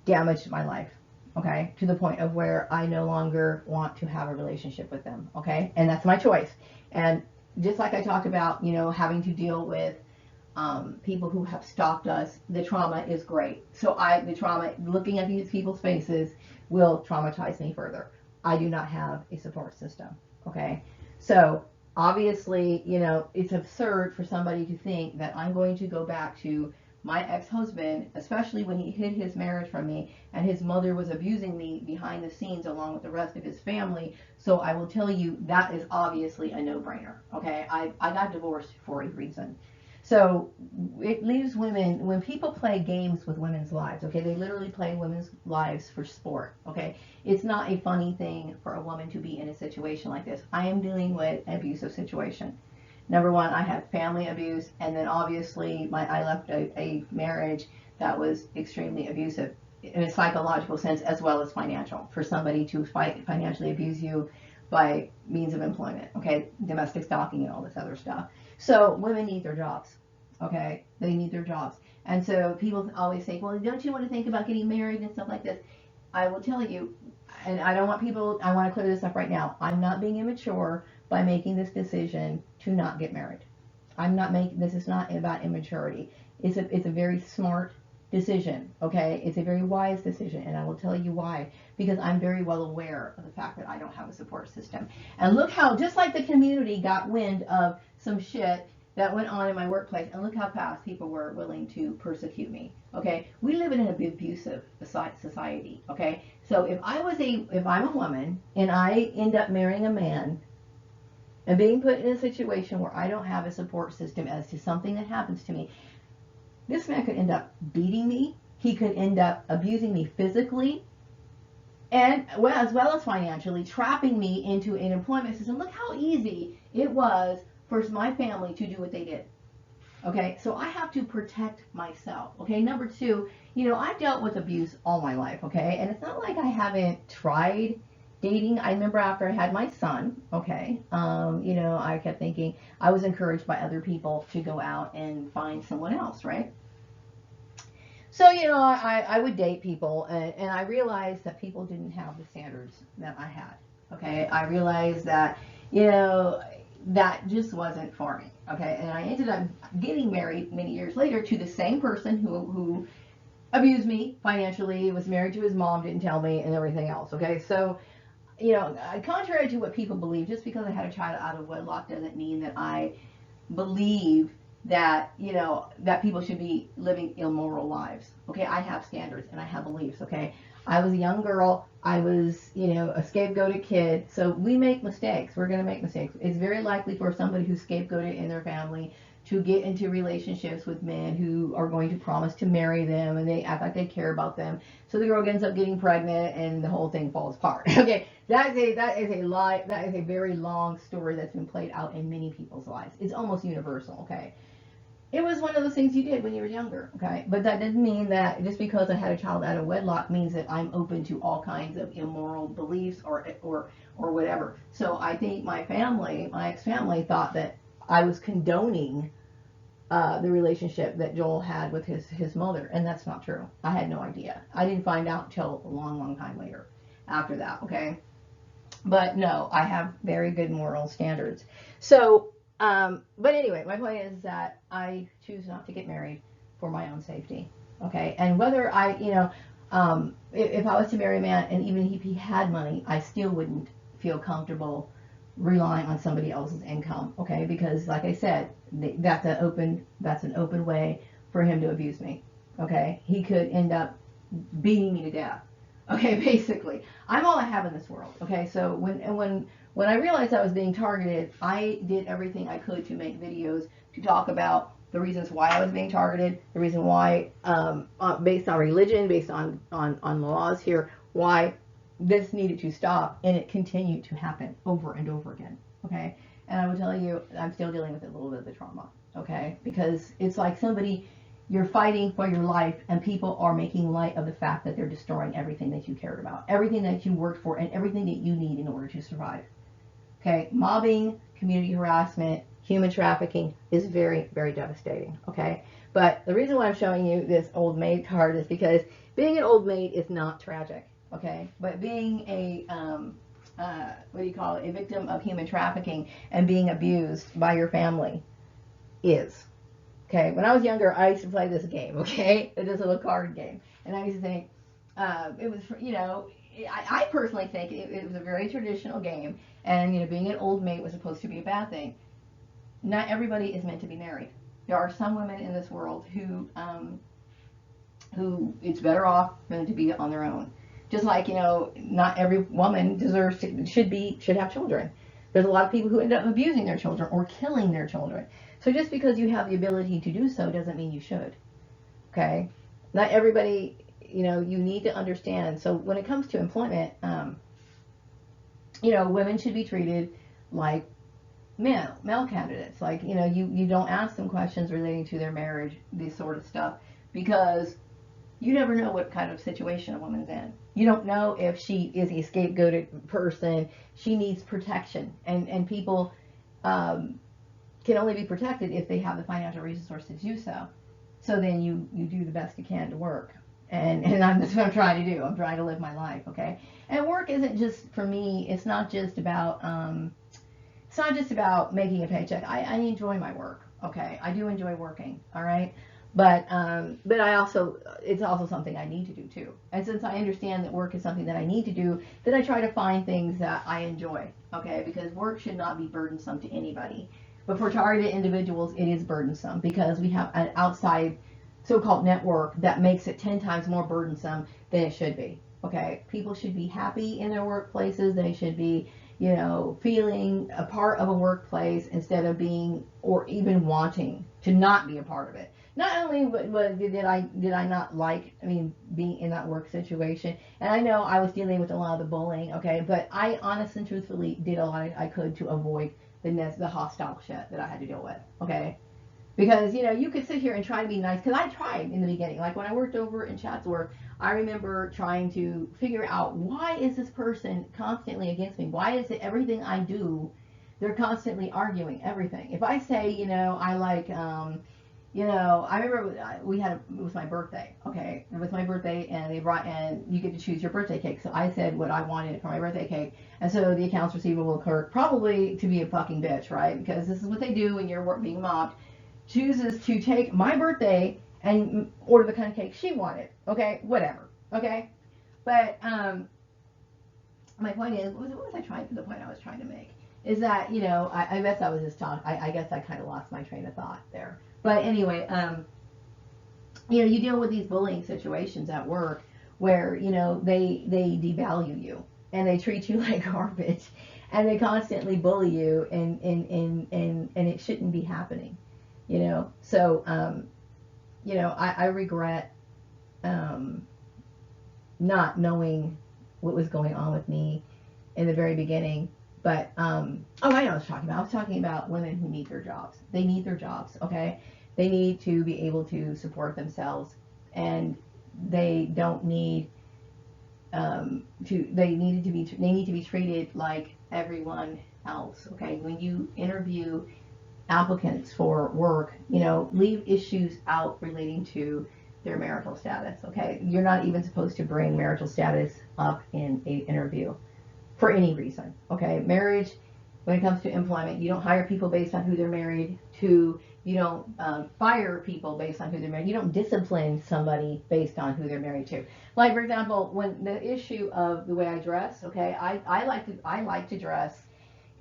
damaged my life. Okay, to the point of where I no longer want to have a relationship with them. Okay, and that's my choice. And just like I talked about, having to deal with people who have stalked us, the trauma is great. So the trauma, looking at these people's faces, will traumatize me further. I do not have a support system. Okay, so obviously, it's absurd for somebody to think that I'm going to go back to my ex-husband, especially when he hid his marriage from me and his mother was abusing me behind the scenes along with the rest of his family. So I will tell you that is obviously a no-brainer. Okay, I got divorced for a reason. So it leaves women, when people play games with women's lives, okay, they literally play women's lives for sport. Okay, it's not a funny thing for a woman to be in a situation like this. I am dealing with an abusive situation. Number one, I had family abuse, and then obviously I left a marriage that was extremely abusive in a psychological sense as well as financial. For somebody to financially abuse you by means of employment, okay, domestic stalking and all this other stuff. So women need their jobs, okay? They need their jobs. And so people always say, well, don't you want to think about getting married and stuff like this? I will tell you, and I don't want people, I want to clear this up right now. I'm not being immature by making this decision to not get married. I'm not making, this is not about immaturity. It's a very smart decision, okay? It's a very wise decision, and I will tell you why. Because I'm very well aware of the fact that I don't have a support system. And look how, just like the community got wind of some shit that went on in my workplace, and look how fast people were willing to persecute me. Okay, we live in an abusive society. Okay, so if I'm a woman and I end up marrying a man and being put in a situation where I don't have a support system as to something that happens to me, this man could end up beating me. He could end up abusing me physically, and as well as financially, trapping me into an employment system. Look how easy it was for my family to do what they did. Okay, so I have to protect myself. Okay, number two, I've dealt with abuse all my life. Okay, and it's not like I haven't tried dating. I remember after I had my son. Okay, I kept thinking, I was encouraged by other people to go out and find someone else, right? So, I would date people, and I realized that people didn't have the standards that I had. Okay, I realized that, that just wasn't for me. Okay, and I ended up getting married many years later to the same person who abused me financially, was married to his mom, didn't tell me, and everything else. Okay, so, contrary to what people believe, just because I had a child out of wedlock doesn't mean that I believe that that people should be living immoral lives. Okay, I have standards and I have beliefs. Okay, I was a young girl. I was a scapegoated kid. So we make mistakes. We're going to make mistakes. It's very likely for somebody who's scapegoated in their family to get into relationships with men who are going to promise to marry them, and they act like they care about them. So the girl ends up getting pregnant and the whole thing falls apart. Okay, that is a lie. That is a very long story that's been played out in many people's lives. It's almost universal. Okay, it was one of those things you did when you were younger. Okay, but that didn't mean that just because I had a child out of wedlock means that I'm open to all kinds of immoral beliefs or whatever. So I think my ex-family, thought that I was condoning the relationship that Joel had with his mother, and that's not true. I had no idea. I didn't find out till a long, long time later after that. Okay, but no, I have very good moral standards. So, but anyway, my point is that I choose not to get married for my own safety. Okay, and whether if I was to marry a man, and even if he had money, I still wouldn't feel comfortable relying on somebody else's income. Okay, because like I said, that's an open way for him to abuse me. Okay, he could end up beating me to death. Okay, basically, I'm all I have in this world. Okay, so when I realized I was being targeted, I did everything I could to make videos to talk about the reasons why I was being targeted, the reason why, based on religion, based on laws here, why this needed to stop, and it continued to happen over and over again. Okay, and I will tell you, I'm still dealing with a little bit of the trauma. Okay, because it's like you're fighting for your life, and people are making light of the fact that they're destroying everything that you cared about, everything that you worked for, and everything that you need in order to survive. Okay, mobbing, community harassment, human trafficking is very, very devastating. Okay, but the reason why I'm showing you this old maid card is because being an old maid is not tragic. Okay, but being a what do you call it, a victim of human trafficking and being abused by your family is. Okay, when I was younger, I used to play this game. Okay, this little card game, and I used to think it was, I personally think it was a very traditional game, and being an old maid was supposed to be a bad thing. Not everybody is meant to be married. There are some women in this world who it's better off for them to be on their own. Just like not every woman should have children. There's a lot of people who end up abusing their children or killing their children. So just because you have the ability to do so doesn't mean you should. Okay, not everybody. You need to understand. So when it comes to employment, women should be treated like male candidates. Like, you don't ask them questions relating to their marriage, this sort of stuff, because you never know what kind of situation a woman's in. You don't know if she is a scapegoated person. She needs protection, and people can only be protected if they have the financial resources to do so. So then you do the best you can to work. And that's what I'm trying to do. I'm trying to live my life, okay? And work isn't just, for me, it's not just about making a paycheck. I enjoy my work, okay? I do enjoy working, all right? But it's also something I need to do too. And since I understand that work is something that I need to do, then I try to find things that I enjoy, okay? Because work should not be burdensome to anybody. But for targeted individuals, it is burdensome because we have an outside so-called network that makes it 10 times more burdensome than it should be. Okay, people should be happy in their workplaces. They should be, you know, feeling a part of a workplace instead of being or even wanting to not be a part of it. Not only did I not like, I mean, being in that work situation, and I know I was dealing with a lot of the bullying, okay, but I honestly and truthfully did a lot I could to avoid the hostile shit that I had to deal with, okay. Because, you know, you could sit here and try to be nice. Because I tried in the beginning. Like when I worked over in Chatsworth, I remember trying to figure out, why is this person constantly against me? Why is it everything I do, they're constantly arguing everything? If I say, you know, I like, you know, I remember it was my birthday, okay? It was my birthday, and they brought, and you get to choose your birthday cake. So I said what I wanted for my birthday cake. And so the accounts receivable clerk, probably to be a fucking bitch, right? Because this is what they do when you're being mobbed, chooses to take my birthday and order the kind of cake she wanted. Okay, whatever. Okay, but my point is, what was I trying? The point I was trying to make is that, you know, I guess I was just talking. I guess I kind of lost my train of thought there. But anyway, you know, you deal with these bullying situations at work where, you know, they devalue you and they treat you like garbage and they constantly bully you, and it shouldn't be happening. You know, so, you know, I regret not knowing what was going on with me in the very beginning. But, oh, I know what I was talking about. I was talking about women who need their jobs. They need their jobs, okay? They need to be able to support themselves, and they don't need they need to be treated like everyone else, okay? When you interview applicants for work, you know, leave issues out relating to their marital status, okay? You're not even supposed to bring marital status up in an interview for any reason, okay? Marriage, when it comes to employment, you don't hire people based on who they're married to. You don't fire people based on who they're married. You don't discipline somebody based on who they're married to. Like, for example, when the issue of the way I dress, okay, I like to dress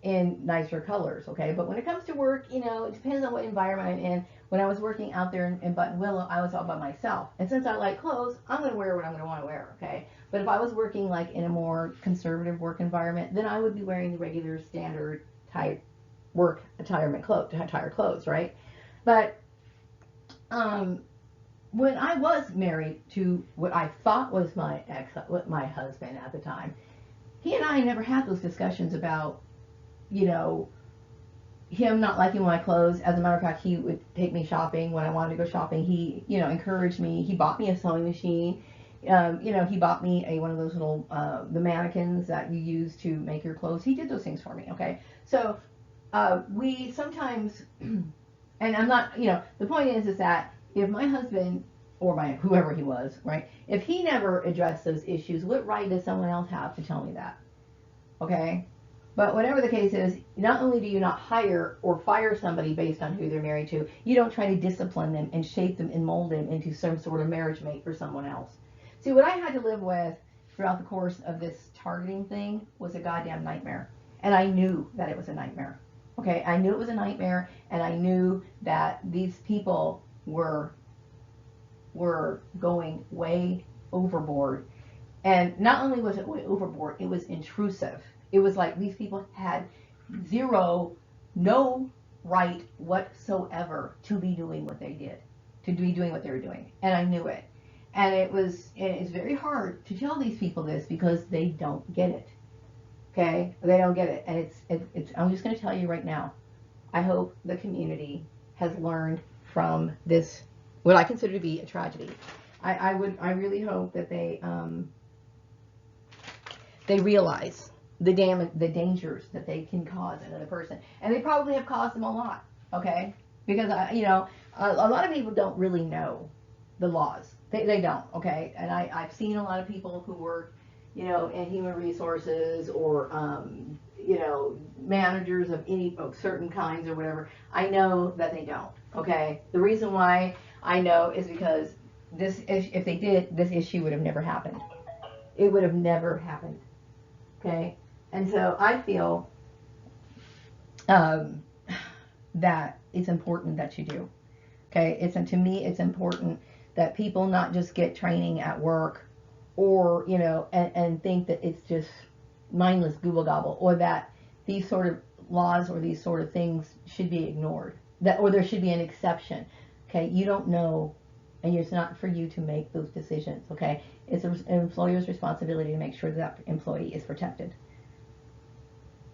in nicer colors, okay? But when it comes to work, you know, it depends on what environment I'm in. When I was working out there in Buttonwillow, I was all by myself. And since I like clothes, I'm going to wear what I'm going to want to wear, okay? But if I was working like in a more conservative work environment, then I would be wearing the regular standard type work attire clothes, right? But when I was married to what I thought was my husband at the time, he and I never had those discussions about, you know, him not liking my clothes. As a matter of fact, he would take me shopping when I wanted to go shopping. He, you know, encouraged me. He bought me a sewing machine. You know, he bought me one of those little the mannequins that you use to make your clothes. He did those things for me. Okay, so we sometimes, and I'm not, you know, the point is that if my husband or my whoever he was, right, if he never addressed those issues, what right does someone else have to tell me that? Okay. But whatever the case is, not only do you not hire or fire somebody based on who they're married to, you don't try to discipline them and shape them and mold them into some sort of marriage mate for someone else. See, what I had to live with throughout the course of this targeting thing was a goddamn nightmare. And I knew that it was a nightmare. Okay, I knew it was a nightmare, and I knew that these people were going way overboard. And not only was it way overboard, it was intrusive. It was like these people had no right whatsoever to be doing what they did, to be doing what they were doing. And I knew it. And it's very hard to tell these people this because they don't get it. Okay? They don't get it. And I'm just going to tell you right now, I hope the community has learned from this, what I consider to be a tragedy. I really hope that they realize the dangers that they can cause another person, and they probably have caused them a lot. Okay, because you know, a lot of people don't really know the laws. They don't. Okay, and I've seen a lot of people who work, you know, in human resources or you know, managers of certain kinds or whatever. I know that they don't. Okay, the reason why I know is because if they did, this issue would have never happened. It would have never happened. Okay, and so I feel that it's important that you do. Okay, to me, it's important that people not just get training at work, or and think that it's just mindless Google gobble, or that these sort of laws or these sort of things should be ignored, or there should be an exception. Okay, you don't know, and it's not for you to make those decisions. Okay, it's an employer's responsibility to make sure that employee is protected.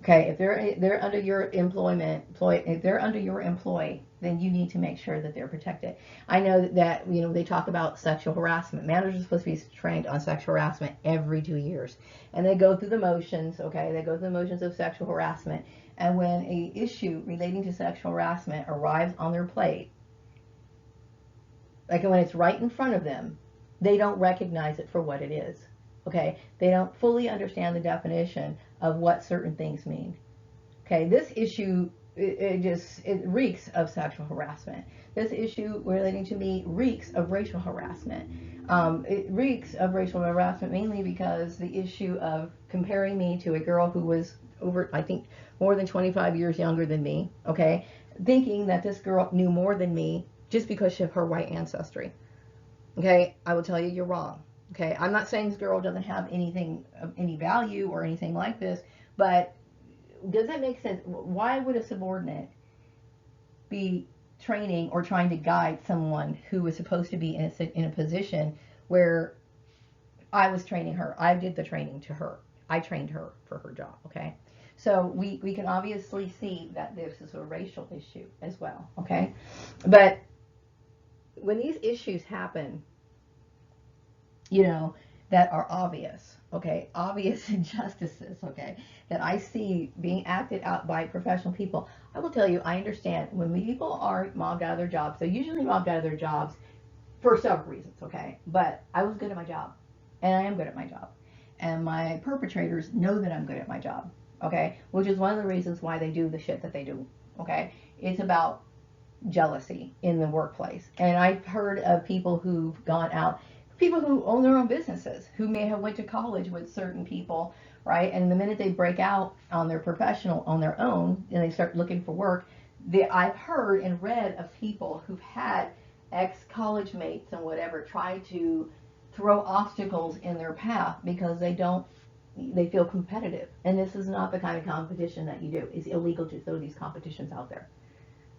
Okay, if they're under your if they're under your employ, then you need to make sure that they're protected. I know that they talk about sexual harassment. Managers are supposed to be trained on sexual harassment every 2 years, and they go through the motions. Okay, they go through the motions of sexual harassment, and when a issue relating to sexual harassment arrives on their plate, like when it's right in front of them, they don't recognize it for what it is. Okay, they don't fully understand the definition of what certain things mean. Okay, this issue, it reeks of sexual harassment. This issue relating to me reeks of racial harassment. It reeks of racial harassment mainly because the issue of comparing me to a girl who was over, I think, more than 25 years younger than me. Okay, thinking that this girl knew more than me just because of her white ancestry. Okay, I will tell you, you're wrong. Okay, I'm not saying this girl doesn't have anything of any value or anything like this, but does that make sense? Why would a subordinate be training or trying to guide someone who was supposed to be in a position where I was training her? I did the training to her. I trained her for her job. Okay, so we can obviously see that this is a racial issue as well. Okay, but when these issues happen, that are obvious, okay, obvious injustices, okay, that I see being acted out by professional people, I will tell you, I understand when people are mobbed out of their jobs. They're usually mobbed out of their jobs for several reasons, okay, but I was good at my job, and I am good at my job, and my perpetrators know that I'm good at my job, okay, which is one of the reasons why they do the shit that they do, okay. It's about jealousy in the workplace, and I've heard of people who've gone out, people who own their own businesses, who may have went to college with certain people, right? And the minute they break out on their professional, on their own, and they start looking for work, I've heard and read of people who've had ex-college mates and whatever try to throw obstacles in their path because they feel competitive. And this is not the kind of competition that you do. It's illegal to throw these competitions out there.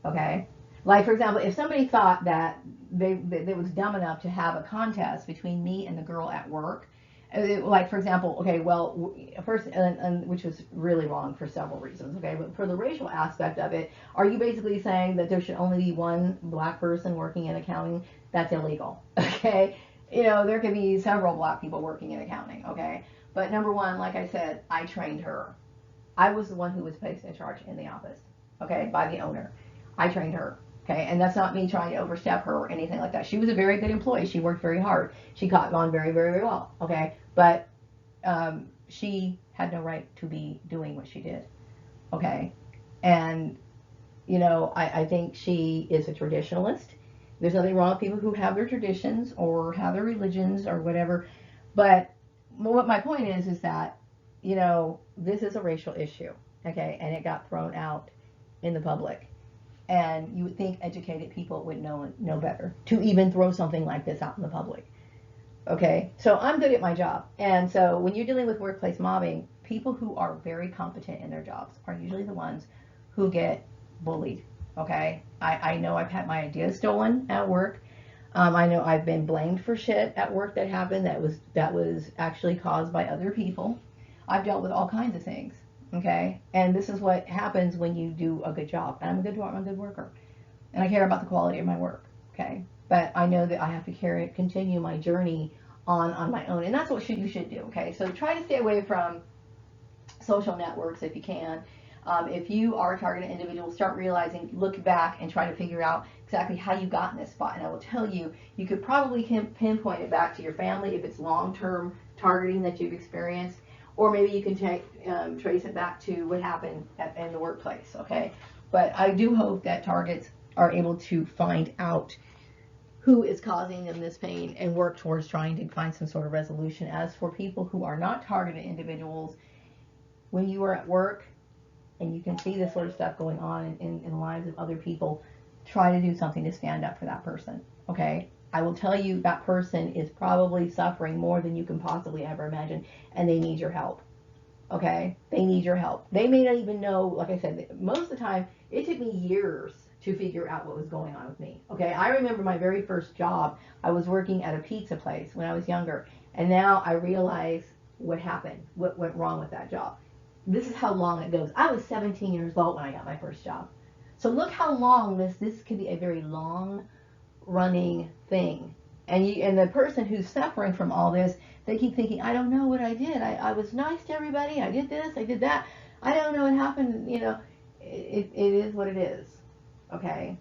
Okay? Like, for example, if somebody thought that they was dumb enough to have a contest between me and the girl at work, like, for example, okay, well, first, and which was really wrong for several reasons, okay, but for the racial aspect of it, are you basically saying that there should only be one black person working in accounting? That's illegal, okay? There could be several black people working in accounting, okay? But number one, like I said, I trained her. I was the one who was placed in charge in the office, okay, by the owner. I trained her. Okay, and that's not me trying to overstep her or anything like that. She was a very good employee. She worked very hard. She caught on very, very, very well. Okay, but she had no right to be doing what she did. Okay, and I think she is a traditionalist. There's nothing wrong with people who have their traditions or have their religions or whatever. But what my point is that this is a racial issue. Okay, and it got thrown out in the public. And you would think educated people would know better to even throw something like this out in the public. Okay, so I'm good at my job. And so when you're dealing with workplace mobbing, people who are very competent in their jobs are usually the ones who get bullied. Okay, I know I've had my ideas stolen at work. I know I've been blamed for shit at work that happened that was actually caused by other people. I've dealt with all kinds of things. Okay, and this is what happens when you do a good job. And I'm a good worker, and I care about the quality of my work. Okay, but I know that I have to continue my journey on my own, and that's what you should do. Okay, so try to stay away from social networks if you can. If you are a targeted individual, start realizing, look back and try to figure out exactly how you got in this spot. And I will tell you, you could probably pinpoint it back to your family if it's long-term targeting that you've experienced. Or maybe you can trace it back to what happened in the workplace, okay? But I do hope that targets are able to find out who is causing them this pain and work towards trying to find some sort of resolution. As for people who are not targeted individuals, when you are at work, and you can see this sort of stuff going on in the lives of other people, try to do something to stand up for that person. Okay? I will tell you that person is probably suffering more than you can possibly ever imagine, and they need your help. Okay? They need your help. They may not even know, like I said, most of the time, it took me years to figure out what was going on with me. Okay? I remember my very first job, I was working at a pizza place when I was younger, and now I realize what happened, what went wrong with that job. This is how long it goes. I was 17 years old when I got my first job. So look how long this could be a very long running thing. And the person who's suffering from all this, they keep thinking, I don't know what I did. I was nice to everybody. I did this. I did that. I don't know what happened. You know, it is what it is. Okay?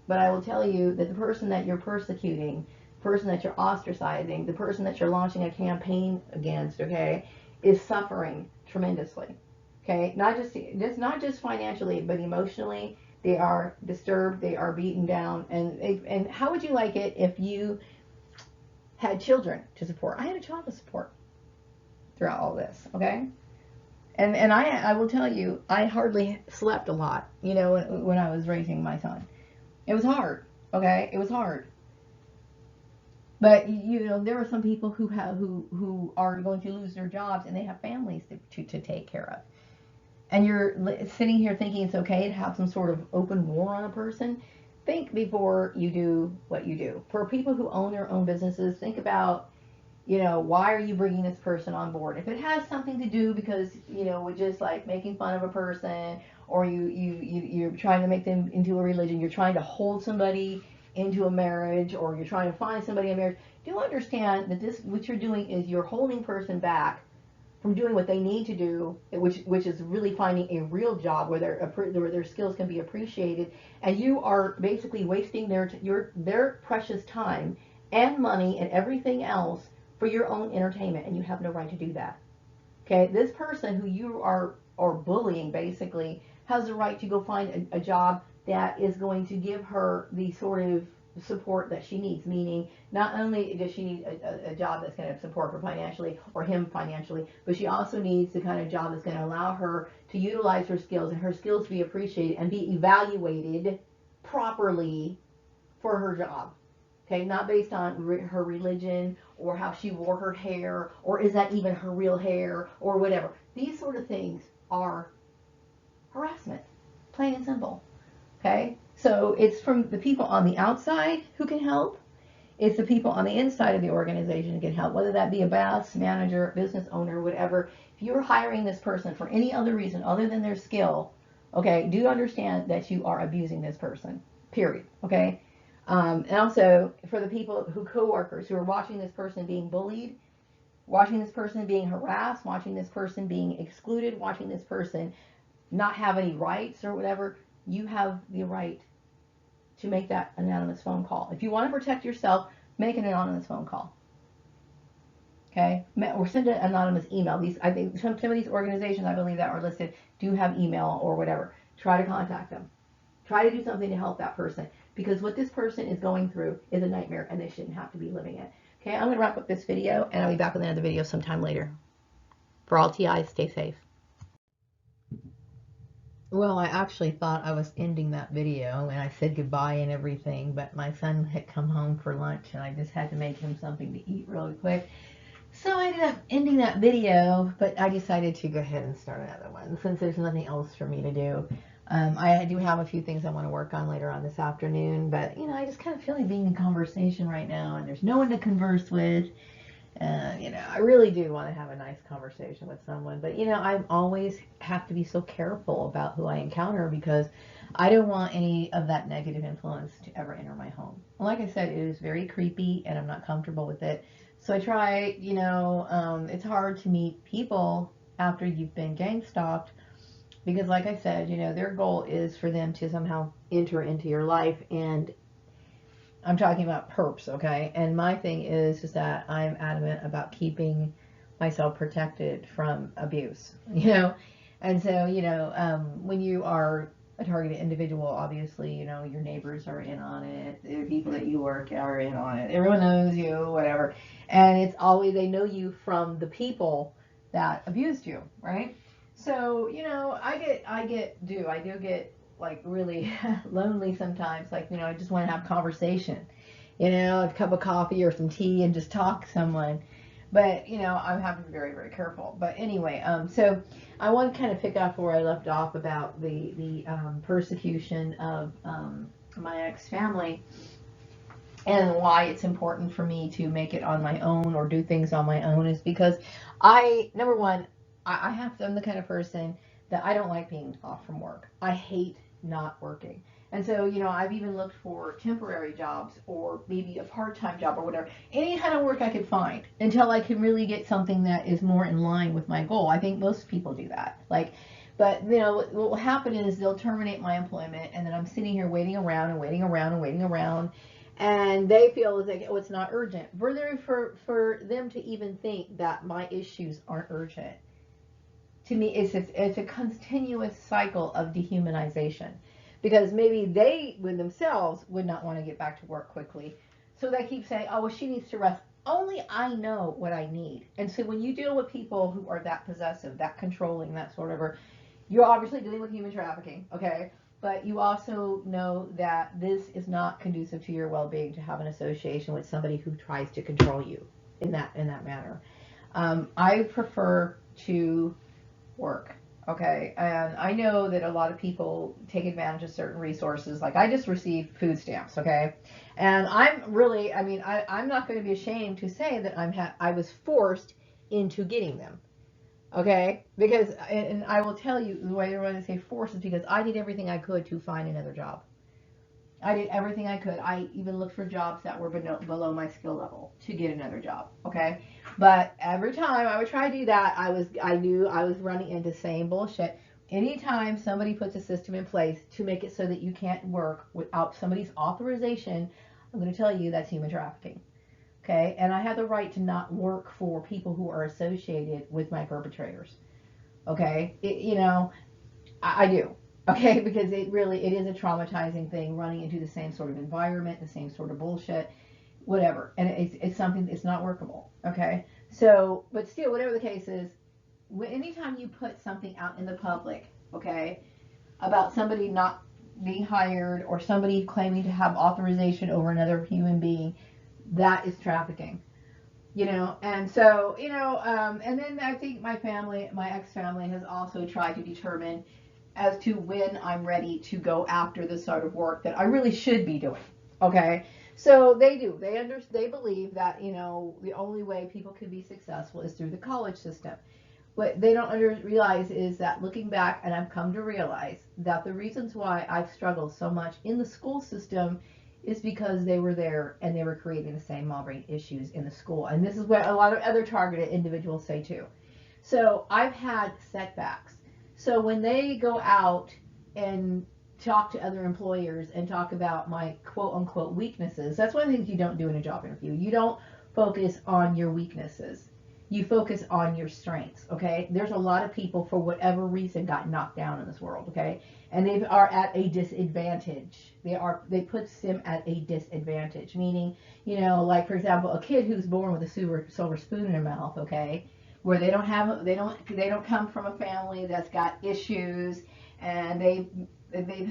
But I will tell you that the person that you're persecuting, the person that you're ostracizing, the person that you're launching a campaign against, okay, is suffering tremendously. Okay? Not just financially, but emotionally. They are disturbed. They are beaten down. And how would you like it if you had children to support? I had a child to support throughout all this. Okay? And I will tell you, I hardly slept a lot, you know, when I was raising my son. It was hard. Okay? It was hard. But you know, there are some people who are going to lose their jobs, and they have families to take care of. And you're sitting here thinking it's okay to have some sort of open war on a person. Think before you do what you do. For people who own their own businesses, think about, you know, why are you bringing this person on board? If it has something to do because, you know, with just like making fun of a person, or you're trying to make them into a religion, you're trying to hold somebody into a marriage, or you're trying to find somebody in marriage, do understand that this, what you're doing is you're holding person back from doing what they need to do, which is really finding a real job where their skills can be appreciated, and you are basically wasting their precious time and money and everything else for your own entertainment, and you have no right to do that. Okay, this person who you are bullying basically has the right to go find a job that is going to give her the sort of support that she needs, meaning not only does she need a job that's going to support her financially, or him financially, but she also needs the kind of job that's going to allow her to utilize her skills, and her skills to be appreciated and be evaluated properly for her job. Okay, not based on her religion, or how she wore her hair, or is that even her real hair, or whatever. These sort of things are harassment, plain and simple. Okay, so it's from the people on the outside who can help. It's the people on the inside of the organization who can help, whether that be a boss, manager, business owner, whatever. If you're hiring this person for any other reason other than their skill, okay, do understand that you are abusing this person, period. Okay, and also for the people coworkers who are watching this person being bullied, watching this person being harassed, watching this person being excluded, watching this person not have any rights or whatever, you have the right to make that anonymous phone call. If you want to protect yourself, make an anonymous phone call. Okay? Or send an anonymous email. I think some of these organizations, I believe, that are listed do have email or whatever. Try to contact them. Try to do something to help that person, because what this person is going through is a nightmare, and they shouldn't have to be living it. Okay, I'm going to wrap up this video, and I'll be back with another video sometime later. For all TIs, stay safe. Well, I actually thought I was ending that video, and I said goodbye and everything, but my son had come home for lunch, and I just had to make him something to eat really quick. So I ended up ending that video, but I decided to go ahead and start another one since there's nothing else for me to do. I do have a few things I want to work on later on this afternoon, but, you know, I just kind of feel like being in conversation right now, and there's no one to converse with. You know, I really do want to have a nice conversation with someone, but, you know, I always have to be so careful about who I encounter, because I don't want any of that negative influence to ever enter my home. Like I said, it is very creepy, and I'm not comfortable with it. So I try, you know, it's hard to meet people after you've been gang stalked, because like I said, you know, their goal is for them to somehow enter into your life, and I'm talking about perps, okay? And my thing is that I'm adamant about keeping myself protected from abuse, you know? And so, you know, when you are a targeted individual, obviously, you know, your neighbors are in on it, the people that you work are in on it, everyone knows you, whatever. And it's always, they know you from the people that abused you, right? So, I do get like really lonely sometimes. Like, I just want to have conversation, a cup of coffee or some tea and just talk to someone. But, I'm having to be very, very careful. But anyway, so I want to kind of pick up where I left off about the persecution of my ex-family and why it's important for me to make it on my own or do things on my own is because number one, I'm the kind of person that I don't like being off from work. I hate not working. And so, I've even looked for temporary jobs or maybe a part-time job or whatever, any kind of work I could find until I can really get something that is more in line with my goal. I think most people do that. But what will happen is they'll terminate my employment, and then I'm sitting here waiting around and waiting around and waiting around, and they feel as like, oh, it's not urgent. For them to even think that my issues aren't urgent, to me, it's a continuous cycle of dehumanization, because maybe they with themselves would not want to get back to work quickly, so they keep saying, oh, well, she needs to rest. Only I know what I need. And so when you deal with people who are that possessive, that controlling, that sort of, you're obviously dealing with human trafficking, okay? But you also know that this is not conducive to your well-being to have an association with somebody who tries to control you in that manner. I prefer to work, okay? And I know that a lot of people take advantage of certain resources. Like, I just received food stamps, okay? And I'm not going to be ashamed to say that I was forced into getting them. Okay, because and I will tell you the way I say force is because I did everything I could to find another job. I did everything I could. I even looked for jobs that were below my skill level to get another job. Okay, but every time I would try to do that, I knew I was running into the same bullshit. Anytime somebody puts a system in place to make it so that you can't work without somebody's authorization, I'm going to tell you that's human trafficking. Okay, and I have the right to not work for people who are associated with my perpetrators. Okay, I do. Okay, because it is a traumatizing thing, running into the same sort of environment, the same sort of bullshit, whatever, and it's something that's not workable. Okay, so but still, whatever the case is, anytime you put something out in the public, okay, about somebody not being hired or somebody claiming to have authorization over another human being, that is trafficking. And so, and then I think my ex-family has also tried to determine as to when I'm ready to go after the sort of work that I really should be doing. Okay, so they believe that the only way people can be successful is through the college system. What they don't realize is that, looking back, and I've come to realize that the reasons why I've struggled so much in the school system is because they were there and they were creating the same mobbing issues in the school. And this is what a lot of other targeted individuals say too. So I've had setbacks. So when they go out and talk to other employers and talk about my quote unquote weaknesses, that's one of the things you don't do in a job interview. You don't focus on your weaknesses. You focus on your strengths, okay? There's a lot of people, for whatever reason, got knocked down in this world, okay? And they are at a disadvantage. They put them at a disadvantage, meaning, like, for example, a kid who's born with a silver spoon in their mouth, okay, where they don't come from a family that's got issues, and they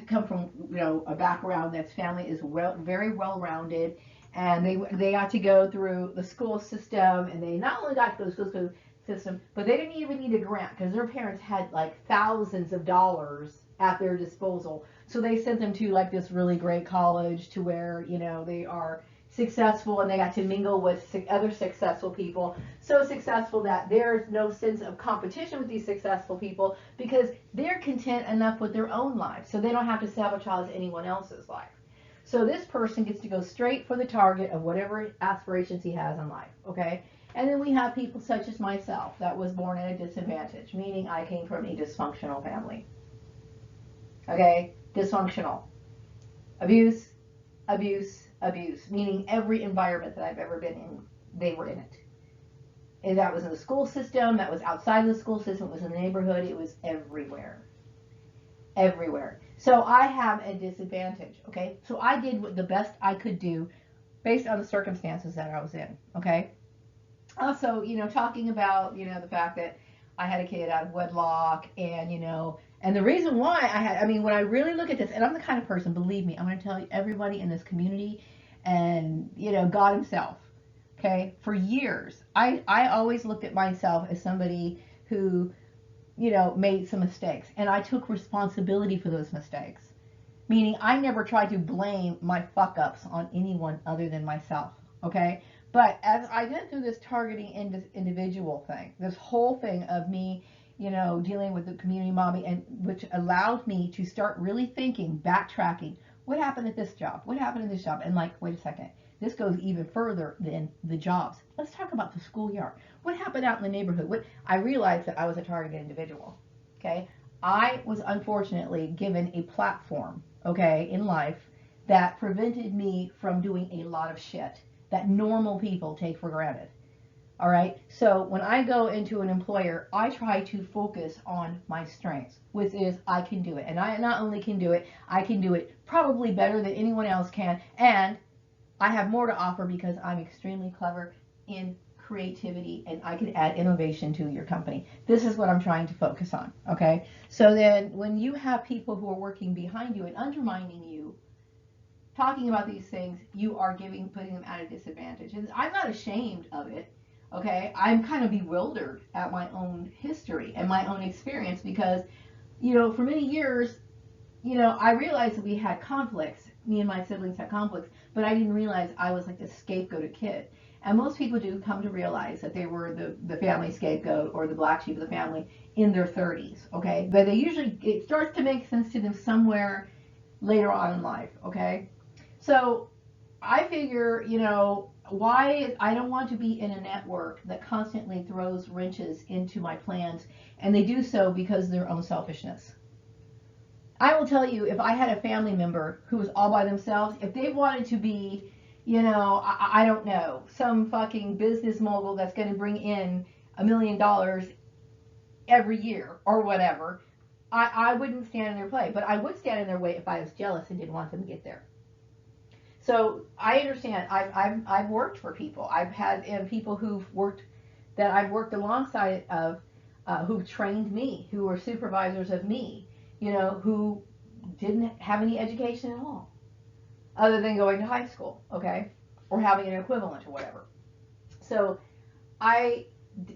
come from a background that's family is very well rounded, and they got to go through the school system, and they not only got to go to the school system, but they didn't even need a grant because their parents had like thousands of dollars at their disposal. So they sent them to like this really great college to where they are successful, and they got to mingle with other successful people, so successful that there's no sense of competition with these successful people because they're content enough with their own life, so they don't have to sabotage anyone else's life. So this person gets to go straight for the target of whatever aspirations he has in life, okay? And then we have people such as myself that was born at a disadvantage, meaning I came from a dysfunctional family. Okay? Dysfunctional. Abuse, abuse, abuse, meaning every environment that I've ever been in, they were in it. And that was in the school system, that was outside of the school system, it was in the neighborhood, it was everywhere. Everywhere. So I have a disadvantage, okay? So I did the best I could do based on the circumstances that I was in, okay? Also, talking about, the fact that I had a kid out of wedlock, and and the reason why when I really look at this, and I'm the kind of person, believe me, I'm going to tell you, everybody in this community, and God Himself. Okay, for years, I always looked at myself as somebody who made some mistakes, and I took responsibility for those mistakes. Meaning, I never tried to blame my fuck ups on anyone other than myself. Okay, but as I went through this targeting individual thing, this whole thing of me, dealing with the community mommy, and which allowed me to start really thinking, backtracking, what happened at this job? What happened at this job? And like, wait a second, this goes even further than the jobs. Let's talk about the schoolyard. What happened out in the neighborhood? I realized that I was a targeted individual. Okay, I was unfortunately given a platform, okay, in life that prevented me from doing a lot of shit that normal people take for granted. All right. So when I go into an employer, I try to focus on my strengths, which is I can do it. And I not only can do it, I can do it probably better than anyone else can. And I have more to offer because I'm extremely clever in creativity, and I can add innovation to your company. This is what I'm trying to focus on. Okay. So then when you have people who are working behind you and undermining you, talking about these things, you are putting them at a disadvantage. And I'm not ashamed of it. Okay, I'm kind of bewildered at my own history and my own experience because, for many years, I realized that we had conflicts. Me and my siblings had conflicts, but I didn't realize I was like the scapegoated kid. And most people do come to realize that they were the family scapegoat or the black sheep of the family in their 30s. Okay, but it starts to make sense to them somewhere later on in life. Okay, so I figure, why I don't want to be in a network that constantly throws wrenches into my plans, and they do so because of their own selfishness. I will tell you, if I had a family member who was all by themselves, if they wanted to be, I don't know, some fucking business mogul that's going to bring in $1 million every year or whatever, I wouldn't stand in their way. But I would stand in their way if I was jealous and didn't want them to get there. So I understand. I've worked for people. I've had people that I've worked alongside of, who've trained me, who were supervisors of me, who didn't have any education at all, other than going to high school, okay, or having an equivalent or whatever. So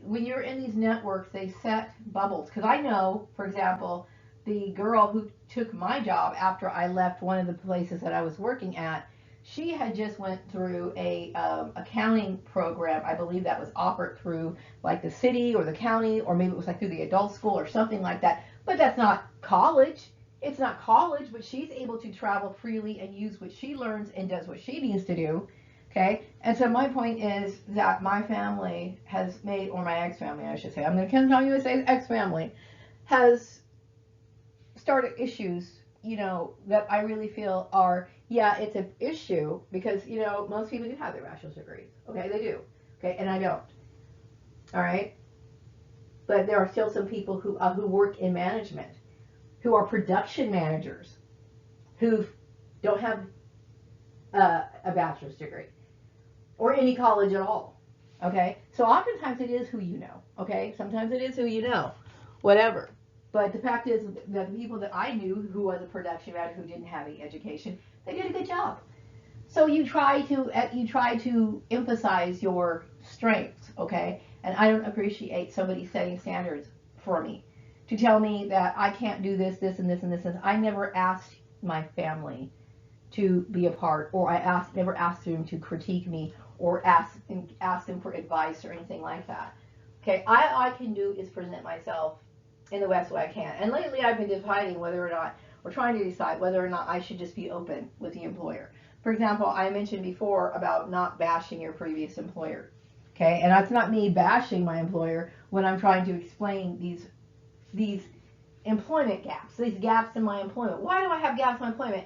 when you're in these networks, they set bubbles. Because I know, for example, the girl who took my job after I left one of the places that I was working at, she had just went through a accounting program. I believe that was offered through like the city or the county, or maybe it was like through the adult school or something like that. But that's not college. It's not college, but she's able to travel freely and use what she learns and does what she needs to do. Okay, and so my point is that my family has made, or my ex-family, I should say, I'm going to tell you, say ex-family, has started issues, that I really feel are, yeah, it's an issue because, most people do have their bachelor's degrees. Okay, they do. Okay, and I don't. All right, but there are still some people who work in management, who are production managers, who don't have a bachelor's degree or any college at all. Okay, so oftentimes it is who you know. Okay, sometimes it is who you know, whatever. But the fact is that the people that I knew who was a production manager who didn't have any education, they did a good job. So you try to emphasize your strengths, okay? And I don't appreciate somebody setting standards for me to tell me that I can't do this, this, and this, and this. And I never asked my family to be a part, or never asked them to critique me, or ask them for advice or anything like that. Okay, all I can do is present myself in the best way I can. And lately I've been deciding whether or not, or trying to decide whether or not I should just be open with the employer. For example, I mentioned before about not bashing your previous employer. Okay, and that's not me bashing my employer when I'm trying to explain these employment gaps, these gaps in my employment. Why do I have gaps in my employment?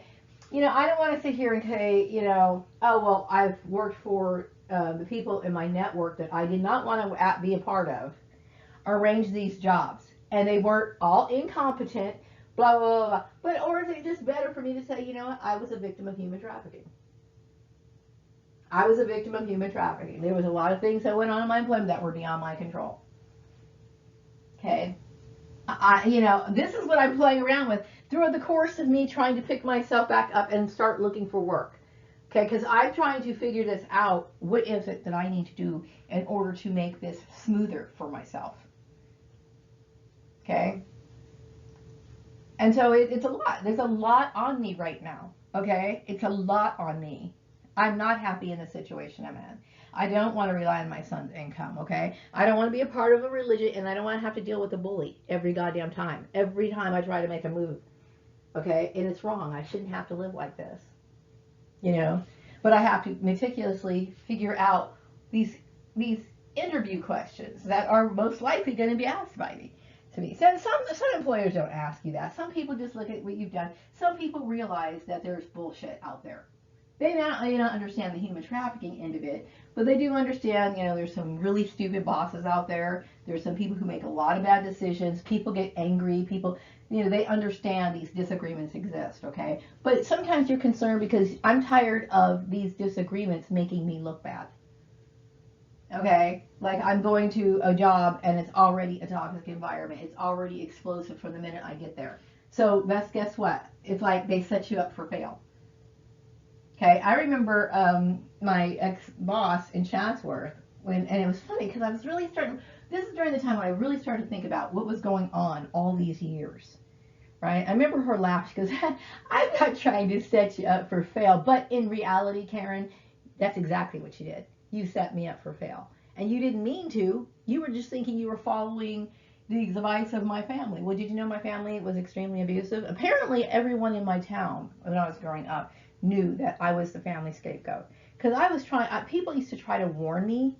I don't want to sit here and say, oh, well, I've worked for the people in my network that I did not want to be a part of, arrange these jobs. And they weren't all incompetent, blah, blah, blah, blah. Or is it just better for me to say, I was a victim of human trafficking. I was a victim of human trafficking. There was a lot of things that went on in my employment that were beyond my control. Okay. This is what I'm playing around with through the course of me trying to pick myself back up and start looking for work. Okay, because I'm trying to figure this out. What is it that I need to do in order to make this smoother for myself? Okay. And so it's a lot. There's a lot on me right now. Okay. It's a lot on me. I'm not happy in the situation I'm in. I don't want to rely on my son's income. Okay. I don't want to be a part of a religion, and I don't want to have to deal with a bully every goddamn time. Every time I try to make a move. Okay. And it's wrong. I shouldn't have to live like this. But I have to meticulously figure out these interview questions that are most likely going to be asked by me. To me. So some employers don't ask you that. Some people just look at what you've done. Some people realize that there's bullshit out there. They may not understand the human trafficking end of it, but they do understand, there's some really stupid bosses out there. There's some people who make a lot of bad decisions. People get angry. People, they understand these disagreements exist, okay? But sometimes you're concerned because I'm tired of these disagreements making me look bad. Okay, like I'm going to a job and it's already a toxic environment. It's already explosive from the minute I get there. So guess what? It's like they set you up for fail. Okay, I remember my ex-boss in Chatsworth, and it was funny because I was really this is during the time when I really started to think about what was going on all these years, right? I remember her laugh. She goes, I'm not trying to set you up for fail, but in reality, Karen, that's exactly what you did. You set me up for fail. And you didn't mean to. You were just thinking you were following the advice of my family. Well, did you know my family was extremely abusive? Apparently, everyone in my town, when I was growing up, knew that I was the family scapegoat. Because I was people used to try to warn me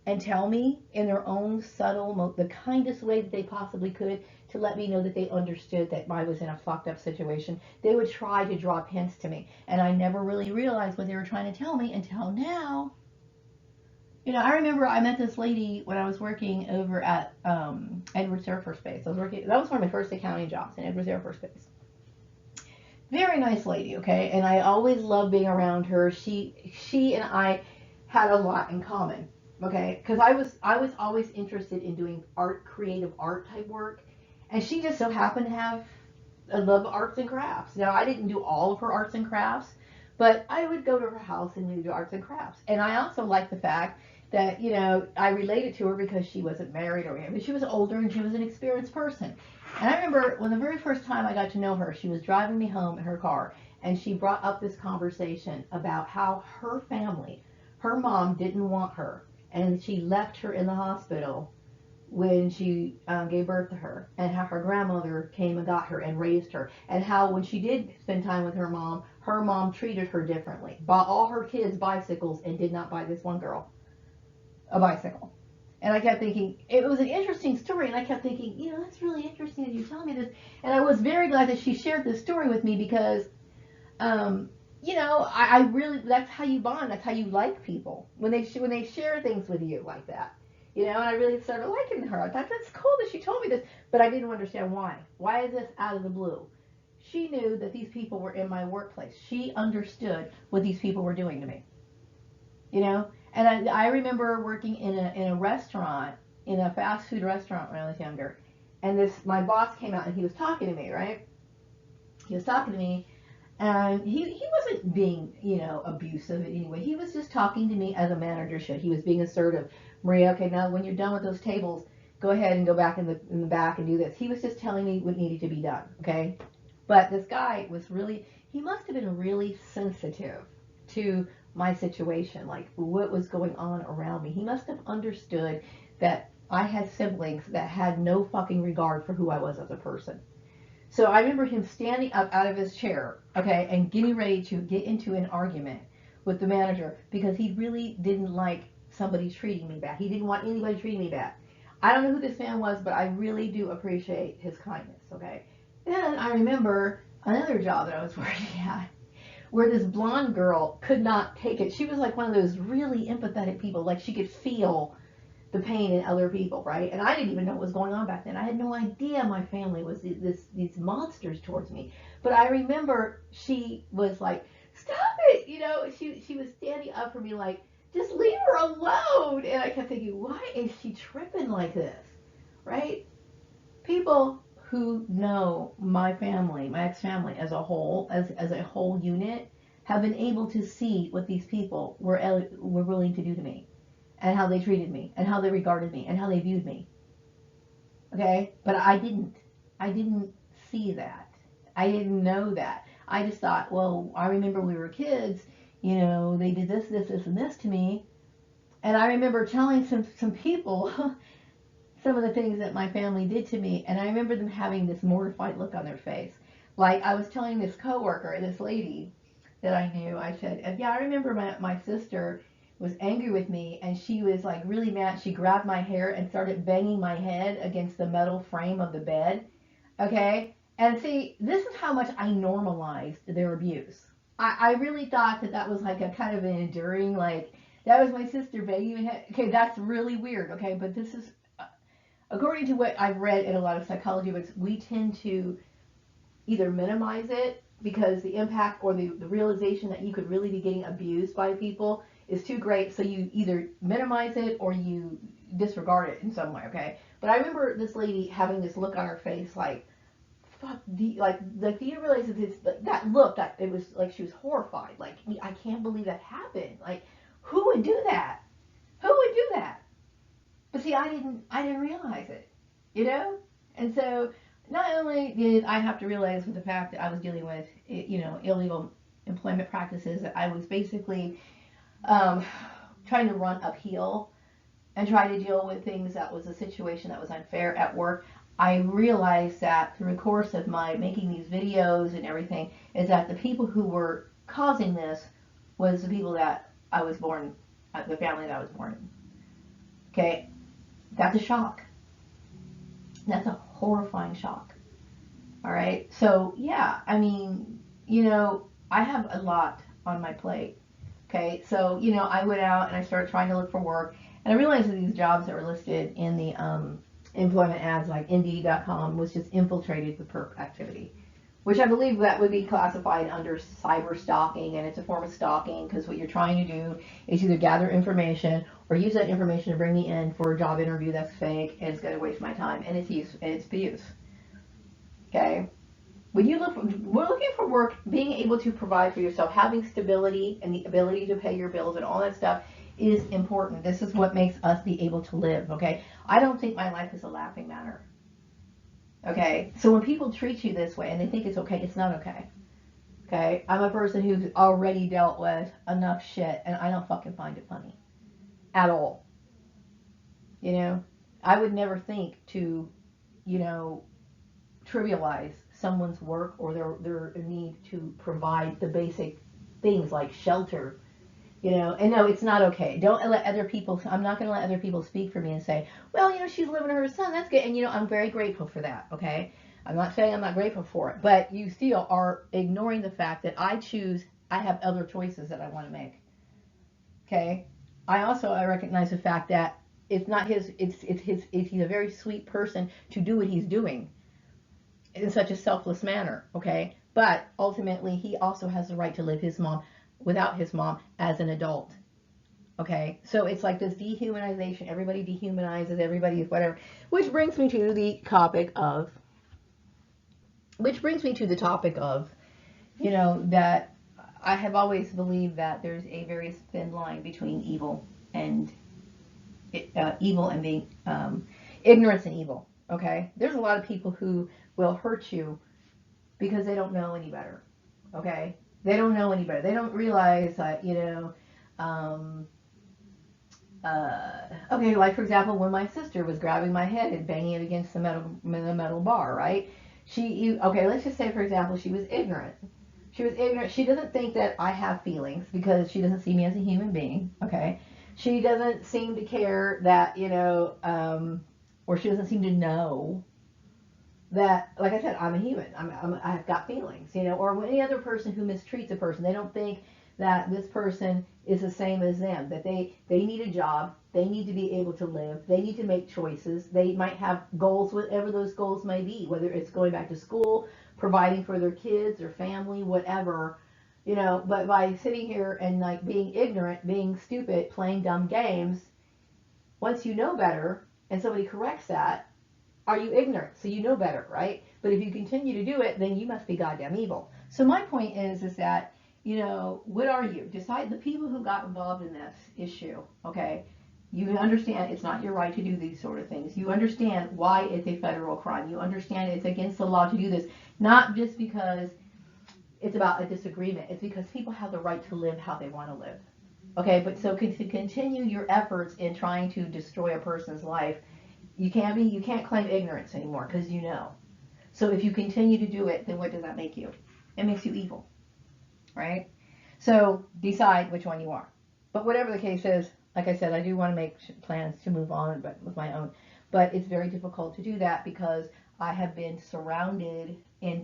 and tell me in their own subtle, the kindest way that they possibly could to let me know that they understood that I was in a fucked up situation. They would try to drop hints to me. And I never really realized what they were trying to tell me until now. I remember I met this lady when I was working over at Edwards Air Force Base. That was one of my first accounting jobs in Edwards Air Force Base. Very nice lady, okay? And I always loved being around her. She and I had a lot in common, okay? Because I was always interested in doing creative art type work, and she just so happened to have a love of arts and crafts. Now, I didn't do all of her arts and crafts, but I would go to her house and do arts and crafts. And I also liked the fact that, I related to her because she wasn't married or anything, but she was older and she was an experienced person. And I remember when the very first time I got to know her, she was driving me home in her car, and she brought up this conversation about how her family, her mom didn't want her, and she left her in the hospital when she gave birth to her, and how her grandmother came and got her and raised her, and how when she did spend time with her mom treated her differently, bought all her kids bicycles and did not buy this one girl a bicycle. And I kept thinking, it was an interesting story, and I kept thinking, that's really interesting that you tell me this. And I was very glad that she shared this story with me because, I really, that's how you bond. That's how you like people, when they share things with you like that. And I really started liking her. I thought, that's cool that she told me this, but I didn't understand why. Why is this out of the blue? She knew that these people were in my workplace. She understood what these people were doing to me. And I remember working in a restaurant, in a fast food restaurant when I was younger. And my boss came out and he was talking to me, right? He was talking to me, and he wasn't being, abusive in any way. He was just talking to me as a manager should. He was being assertive. Maria, okay, now when you're done with those tables, go ahead and go back in the back and do this. He was just telling me what needed to be done, okay? But this guy he must have been really sensitive to my situation, like what was going on around me. He must have understood that I had siblings that had no fucking regard for who I was as a person. So I remember him standing up out of his chair, okay, and getting ready to get into an argument with the manager because he really didn't like somebody treating me bad. He didn't want anybody treating me bad. I don't know who this man was, but I really do appreciate his kindness, okay? Then I remember another job that I was working at, where this blonde girl could not take it. She was like one of those really empathetic people. Like she could feel the pain in other people, right? And I didn't even know what was going on back then. I had no idea my family was these monsters towards me. But I remember she was like, stop it! She was standing up for me like, just leave her alone. And I kept thinking, why is she tripping like this, right? People who know my family, my ex-family as a whole, as a whole unit, have been able to see what these people were willing to do to me, and how they treated me, and how they regarded me, and how they viewed me. Okay, but I didn't. I didn't see that. I didn't know that. I just thought, well, I remember we were kids. You know, they did this, this, this, and this to me, and I remember telling some people some of the things that my family did to me, and I remember them having this mortified look on their face. Like I was telling this coworker, this lady that I knew, I said, yeah, I remember my sister was angry with me, and she was like really mad. She grabbed my hair and started banging my head against the metal frame of the bed. Okay? And see, this is how much I normalized their abuse. I really thought that that was like a kind of an enduring, like, that was my sister banging my head. Okay, that's really weird, okay? But this is, according to what I've read in a lot of psychology books, we tend to either minimize it because the impact or the realization that you could really be getting abused by people is too great. So you either minimize it or you disregard it in some way, okay? But I remember this lady having this look on her face like, fuck, do you realize that this, that look, that it was like she was horrified. Like, I can't believe that happened. Like, who would do that? Who would do that? But see, I didn't realize it, you know? And so not only did I have to realize with the fact that I was dealing with, you know, illegal employment practices, that I was basically um, trying to run uphill and try to deal with things that was a situation that was unfair at work. I realized that through the course of my making these videos and everything, is that the people who were causing this was the people that I was born, the family that I was born in. Okay, that's a shock. That's a horrifying shock. All right. So, yeah, I mean, you know, I have a lot on my plate. Okay. So, you know, I went out and I started trying to look for work. And I realized that these jobs that were listed in the employment ads like Indeed.com was just infiltrated with perp activity, which I believe that would be classified under cyber stalking, and it's a form of stalking because what you're trying to do is either gather information or use that information to bring me in for a job interview that's fake and it's going to waste my time, and it's abuse. Okay, when you look, we're looking for work, being able to provide for yourself, having stability and the ability to pay your bills and all that stuff is important. This is what makes us be able to live. Okay, I don't think my life is a laughing matter. Okay, so when people treat you this way and they think it's okay, it's not okay. Okay, I'm a person who's already dealt with enough shit, and I don't fucking find it funny at all. You know, I would never think to, you know, trivialize someone's work or their need to provide the basic things like shelter. You know, and no, it's not okay. Don't let other people, I'm not going to let other people speak for me and say, well, you know, she's living to her son. That's good. And, you know, I'm very grateful for that. Okay. I'm not saying I'm not grateful for it, but you still are ignoring the fact that I have other choices that I want to make. Okay. I recognize the fact that it's not his, he's a very sweet person to do what he's doing in such a selfless manner. Okay. But ultimately, he also has the right to live his mom without his mom as an adult. Okay, so it's like this dehumanization. Everybody dehumanizes everybody, whatever. Which brings me to the topic of, you know, that I have always believed that there's a very thin line between evil and being ignorance and evil. Okay, there's a lot of people who will hurt you because they don't know any better. Okay, they don't know any better. They don't realize that, you know. Okay, like for example, when my sister was grabbing my head and banging it against the metal bar, right? Okay, let's just say for example, she was ignorant. She was ignorant. She doesn't think that I have feelings because she doesn't see me as a human being. Okay, she doesn't seem to care that, you know, or she doesn't seem to know that, like I said, I'm a human. I've got feelings, you know. Or any other person who mistreats a person, they don't think that this person is the same as them. That they need a job, they need to be able to live, they need to make choices. They might have goals, whatever those goals may be, whether it's going back to school, providing for their kids, their family, whatever, you know. But by sitting here and like being ignorant, being stupid, playing dumb games, once you know better and somebody corrects that, are you ignorant? So you know better, right? But if you continue to do it, then you must be goddamn evil. So my point is that, you know, what are you? Decide the people who got involved in this issue, okay? You understand it's not your right to do these sort of things. You understand why it's a federal crime. You understand it's against the law to do this, not just because it's about a disagreement. It's because people have the right to live how they want to live. Okay, but so to continue your efforts in trying to destroy a person's life, you can't claim ignorance anymore because you know. So if you continue to do it, then what does that make you? It makes you evil, right? So decide which one you are. But whatever the case is, like I said, I do want to make plans to move on, but with my own. But it's very difficult to do that because I have been surrounded and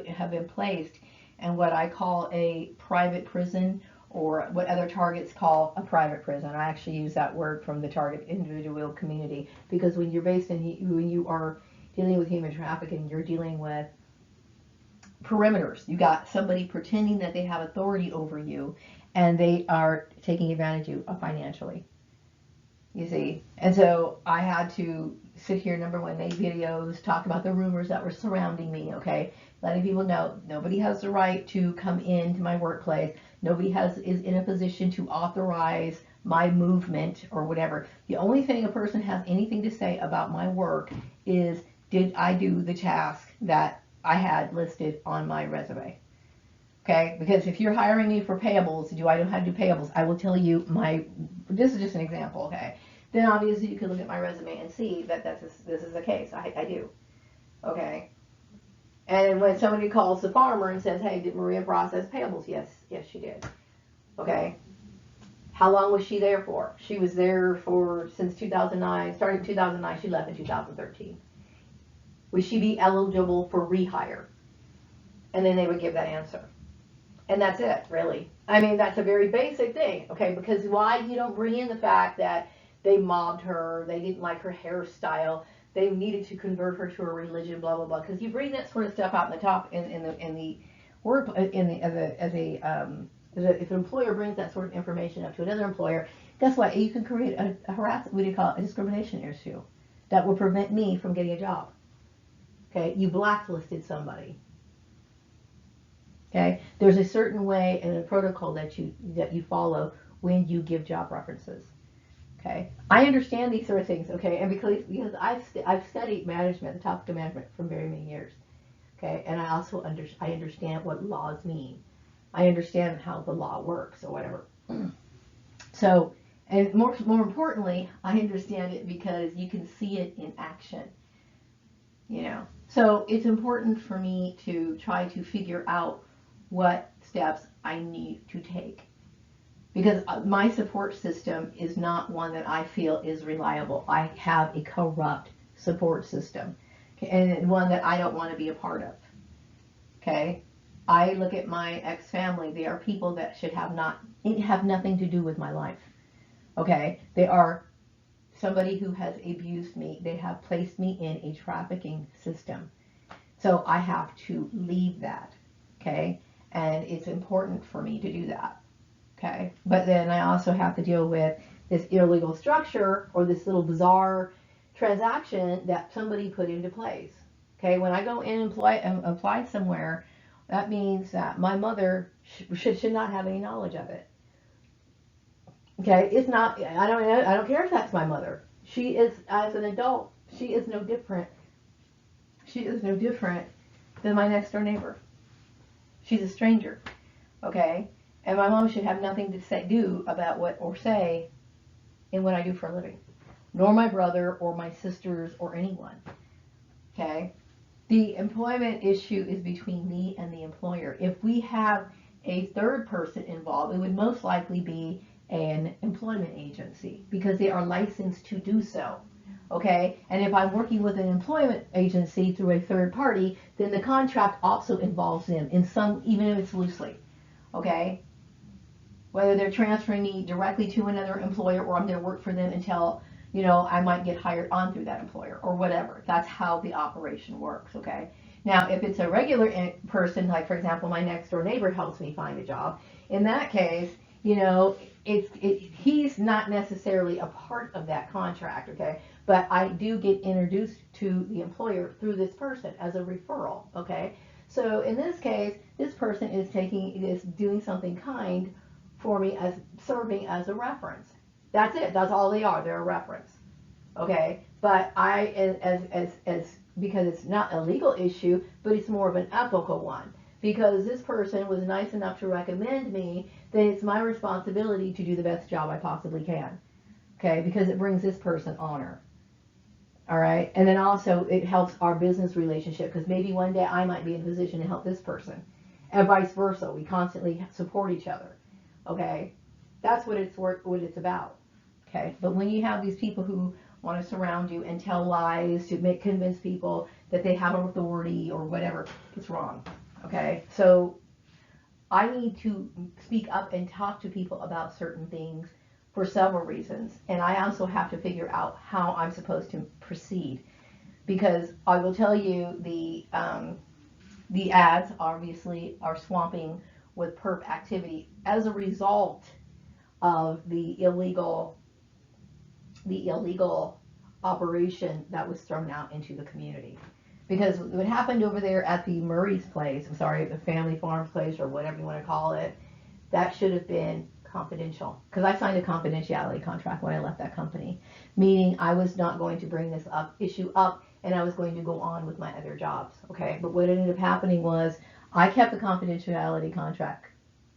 have been placed in what I call a private prison, or what other targets call a private prison. I actually use that word from the target individual community because when when you are dealing with human trafficking, you're dealing with perimeters. You got somebody pretending that they have authority over you, and they are taking advantage of you financially. You see, and so I had to sit here, number one, make videos, talk about the rumors that were surrounding me. Okay, letting people know nobody has the right to come into my workplace. Nobody is in a position to authorize my movement or whatever. The only thing a person has anything to say about my work is, did I do the task that I had listed on my resume? Okay, because if you're hiring me for payables, do I know how to do payables? I will tell you this is just an example, okay? Then obviously you can look at my resume and see that this is the case. I do, okay? And when somebody calls the farmer and says, hey, did Maria process payables? Yes, she did, okay? How long was she there for? She was there since 2009, starting in 2009, she left in 2013. Would she be eligible for rehire? And then they would give that answer. And that's it, really. I mean, that's a very basic thing, okay? Because why you don't bring in the fact that they mobbed her, they didn't like her hairstyle, they needed to convert her to a religion, blah blah blah. Because you bring that sort of stuff out in the top in the work if an employer brings that sort of information up to another employer, guess what? You can create a harassment. What do you call it? A discrimination issue that will prevent me from getting a job. Okay, you blacklisted somebody. Okay, there's a certain way and a protocol that you follow when you give job references. Okay, I understand these sort of things. Okay, and because I've studied management, the topic of management, for very many years. Okay, and I also understand what laws mean. I understand how the law works or whatever. So, and more importantly, I understand it because you can see it in action. You know, so it's important for me to try to figure out what steps I need to take, because my support system is not one that I feel is reliable. I have a corrupt support system, and one that I don't want to be a part of. Okay, I look at my ex-family. They are people that should have nothing to do with my life. Okay, they are somebody who has abused me. They have placed me in a trafficking system, so I have to leave that. Okay, and it's important for me to do that. Okay, but then I also have to deal with this illegal structure or this little bizarre transaction that somebody put into place. Okay, when I go in and apply somewhere, that means that my mother should not have any knowledge of it. Okay, it's not. I don't care if that's my mother. She is, as an adult, she is no different. She is no different than my next door neighbor. She's a stranger, okay? And my mom should have nothing to do about what or say in what I do for a living, nor my brother or my sisters or anyone, okay? The employment issue is between me and the employer. If we have a third person involved, it would most likely be an employment agency because they are licensed to do so. Okay, and if I'm working with an employment agency through a third party, then the contract also involves them in some, even if it's loosely. Okay, whether they're transferring me directly to another employer or I'm going to work for them until, you know, I might get hired on through that employer or whatever. That's how the operation works. Okay, now if it's a regular person, like for example, my next door neighbor helps me find a job. In that case, you know, he's not necessarily a part of that contract, okay? But I do get introduced to the employer through this person as a referral, okay? So in this case, this person is doing something kind for me, as serving as a reference. That's it. That's all they are. They're a reference, okay? But because it's not a legal issue, but it's more of an ethical one. Because this person was nice enough to recommend me, then it's my responsibility to do the best job I possibly can. Okay, because it brings this person honor. All right, and then also it helps our business relationship, because maybe one day I might be in a position to help this person, and vice versa. We constantly support each other. Okay, that's what it's about. Okay, but when you have these people who want to surround you and tell lies to convince people that they have authority or whatever, it's wrong. Okay, so I need to speak up and talk to people about certain things for several reasons, and I also have to figure out how I'm supposed to proceed, because I will tell you the ads obviously are swamping with perp activity as a result of the illegal operation that was thrown out into the community. Because what happened over there at the Murray's place, I'm sorry, the Family Farms place, or whatever you want to call it, that should have been confidential. Because I signed a confidentiality contract when I left that company, meaning I was not going to bring this issue up, and I was going to go on with my other jobs. Okay, but what ended up happening was I kept the confidentiality contract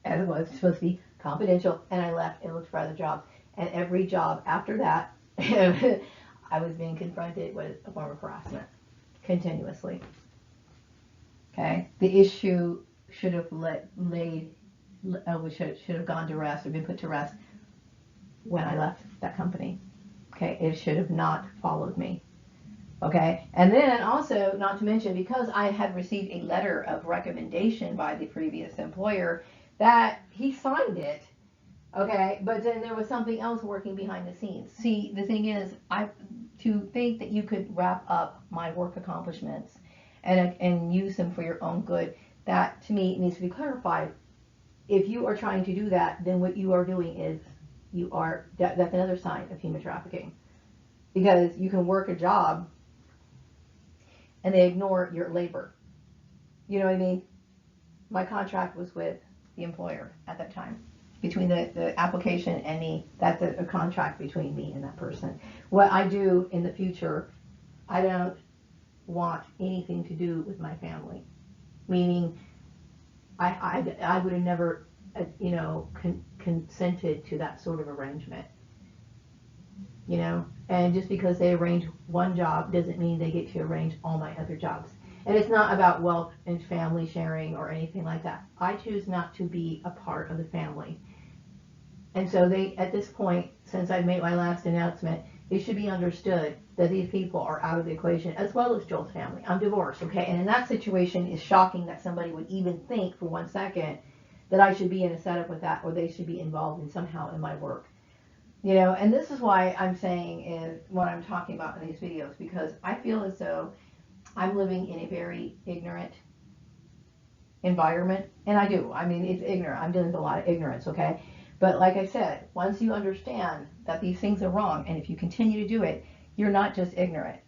as it was supposed to be confidential, and I left and looked for other jobs. And every job after that, I was being confronted with a form of harassment. Continuously. Okay, the issue should have should have gone to rest or been put to rest when I left that company. Okay, it should have not followed me. Okay, and then also, not to mention, because I had received a letter of recommendation by the previous employer, that he signed it. Okay, but then there was something else working behind the scenes. See, the thing is, to think that you could wrap up my work accomplishments and use them for your own good, that to me needs to be clarified. If you are trying to do that, then what you are doing is that's another sign of human trafficking, because you can work a job and they ignore your labor. You know what I mean? My contract was with the employer at that time. Between the application and me, that's a contract between me and that person. What I do in the future, I don't want anything to do with my family. Meaning, I would have never, consented to that sort of arrangement. You know, and just because they arrange one job doesn't mean they get to arrange all my other jobs. And it's not about wealth and family sharing or anything like that. I choose not to be a part of the family. And so at this point, since I made my last announcement, it should be understood that these people are out of the equation, as well as Joel's family. I'm divorced, okay? And in that situation, it's shocking that somebody would even think for 1 second that I should be in a setup with that, or they should be involved in somehow in my work. You know, and this is why I'm saying is what I'm talking about in these videos, because I feel as though I'm living in a very ignorant environment, and I do. I mean, it's ignorant. I'm dealing with a lot of ignorance, okay? But like I said, once you understand that these things are wrong, and if you continue to do it, you're not just ignorant,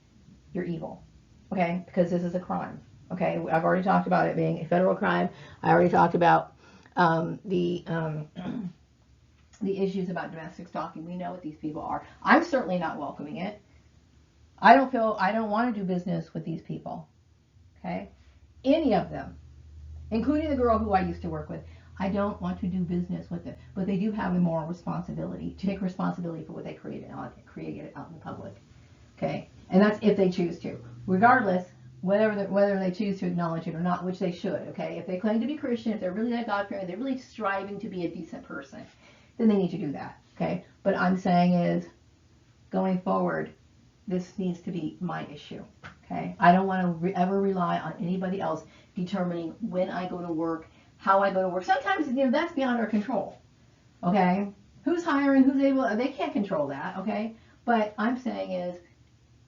you're evil, okay? Because this is a crime, okay? I've already talked about it being a federal crime. I already talked about the issues about domestic stalking. We know what these people are. I'm certainly not welcoming it. I don't want to do business with these people, okay? Any of them, including the girl who I used to work with. I don't want to do business with them, but they do have a moral responsibility to take responsibility for what they created out in the public. Okay, and that's if they choose to. Regardless, whether they choose to acknowledge it or not, which they should. Okay, if they claim to be Christian, if they're really that God-fearing, they're really striving to be a decent person, then they need to do that. Okay, but I'm saying is, going forward, this needs to be my issue. Okay, I don't want to ever rely on anybody else determining when I go to work, how I go to work. Sometimes, that's beyond our control. Okay? Who's hiring, who's able, they can't control that, okay? But I'm saying is,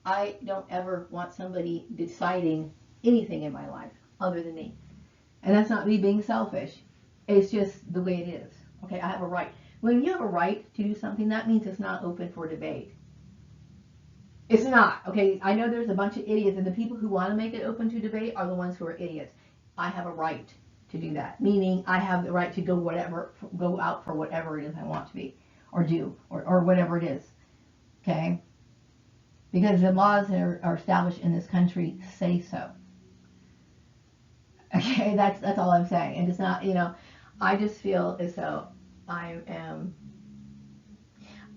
I don't ever want somebody deciding anything in my life other than me. And that's not me being selfish. It's just the way it is. Okay? I have a right. When you have a right to do something, that means it's not open for debate. It's not, okay? I know there's a bunch of idiots, and the people who want to make it open to debate are the ones who are idiots. I have a right to do that, meaning I have the right to go out for whatever it is I want to be, or do, or whatever it is, okay? Because the laws that are established in this country say so. Okay, that's all I'm saying. And it's not, I just feel as though I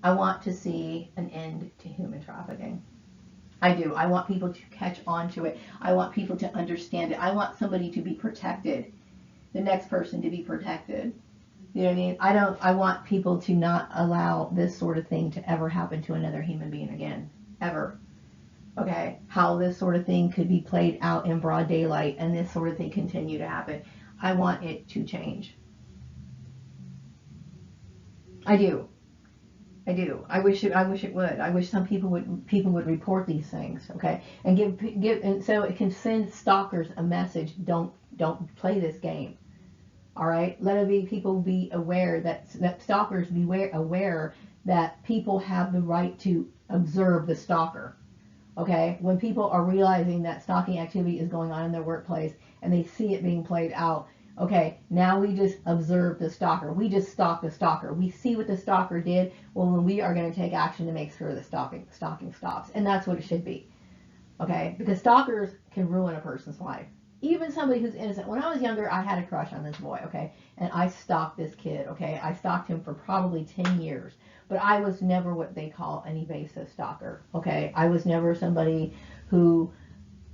want to see an end to human trafficking. I do. I want people to catch on to it. I want people to understand it. I want somebody to be protected. The next person to be protected. You know what I mean? I want people to not allow this sort of thing to ever happen to another human being again. Ever. Okay? How this sort of thing could be played out in broad daylight and this sort of thing continue to happen. I want it to change. I do. I do. I wish it would. I wish some people would report these things, okay, and give and so it can send stalkers a message. Don't play this game. All right. Let people be aware that stalkers be aware that people have the right to observe the stalker. Okay. When people are realizing that stalking activity is going on in their workplace and they see it being played out. Okay, now we just observe the stalker. We just stalk the stalker. We see what the stalker did. Well, then we are going to take action to make sure the stalking stops. And that's what it should be. Okay, because stalkers can ruin a person's life. Even somebody who's innocent. When I was younger, I had a crush on this boy, okay? And I stalked this kid, okay? I stalked him for probably 10 years. But I was never what they call an evasive stalker, okay? I was never somebody who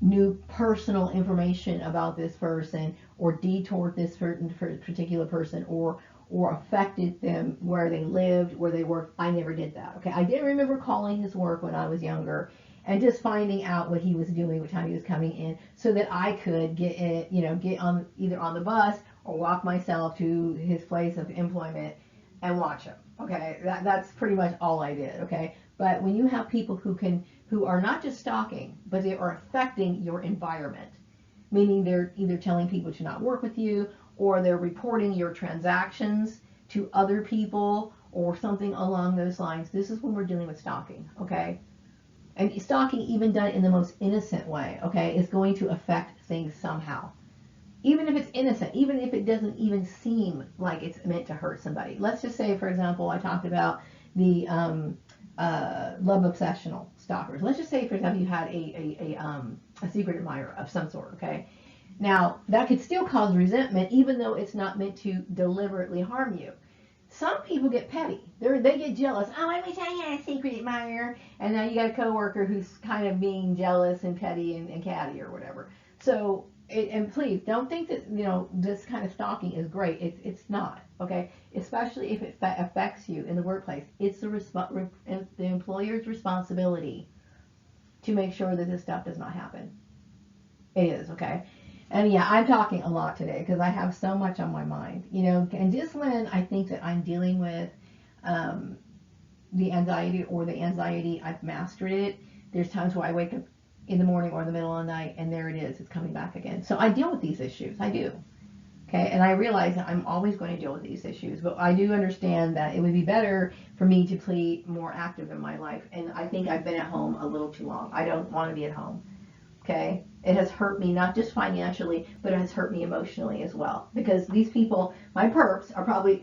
knew personal information about this person or detoured this particular person or affected them where they lived, where they worked. I never did that. Okay, I didn't remember calling his work when I was younger and just finding out what he was doing, what time he was coming in, so that I could get on either on the bus or walk myself to his place of employment and watch him. Okay, that's pretty much all I did. Okay, but when you have people who are not just stalking, but they are affecting your environment, meaning they're either telling people to not work with you or they're reporting your transactions to other people or something along those lines. This is when we're dealing with stalking, okay? And stalking, even done in the most innocent way, okay, is going to affect things somehow. Even if it's innocent, even if it doesn't even seem like it's meant to hurt somebody. Let's just say, for example, I talked about the love obsessional stalkers. Let's just say, for example, you had a secret admirer of some sort, okay? Now, that could still cause resentment, even though it's not meant to deliberately harm you. Some people get petty. They get jealous. Oh, let me tell you, a secret admirer. And now you got a coworker who's kind of being jealous and petty and catty or whatever. So, and please don't think that this kind of stalking is great. It's not, okay? Especially if it affects you in the workplace. It's the employer's responsibility to make sure that this stuff does not happen. It is, okay? And yeah, I'm talking a lot today because I have so much on my mind, and just when I think that I'm dealing with the anxiety, I've mastered it. There's times where I wake up in the morning or in the middle of the night and there it is, it's coming back again. So I deal with these issues, I do. Okay, and I realize that I'm always going to deal with these issues, but I do understand that it would be better for me to be more active in my life. And I think I've been at home a little too long. I don't want to be at home. Okay, it has hurt me, not just financially, but it has hurt me emotionally as well. Because these people, my perps, are probably,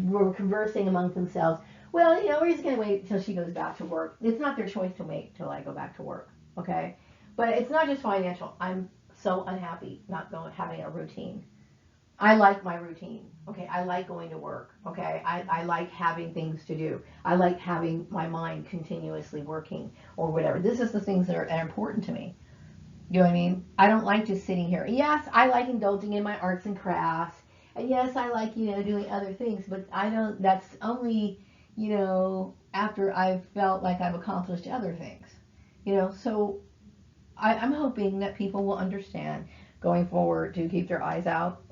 were conversing among themselves. Well, we're just going to wait until she goes back to work. It's not their choice to wait till I go back to work. Okay, but it's not just financial. I'm so unhappy not having a routine. I like my routine. Okay, I like going to work. Okay, I like having things to do. I like having my mind continuously working or whatever. This is the things that are important to me. You know what I mean? I don't like just sitting here. Yes, I like indulging in my arts and crafts. And yes, I like, doing other things, but I don't, that's only, after I've felt like I've accomplished other things. So I'm hoping that people will understand going forward to keep their eyes out,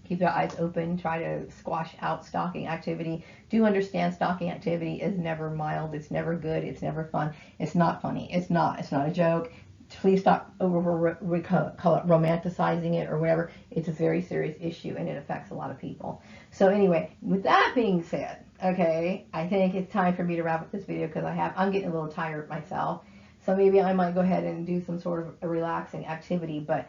keep their eyes open, try to squash out stalking activity. Do understand stalking activity is never mild, it's never good, it's never fun, it's not funny, it's not a joke. Please stop romanticizing it or whatever. It's a very serious issue and it affects a lot of people. So anyway, with that being said, okay, I think it's time for me to wrap up this video because I'm getting a little tired myself. So maybe I might go ahead and do some sort of a relaxing activity. But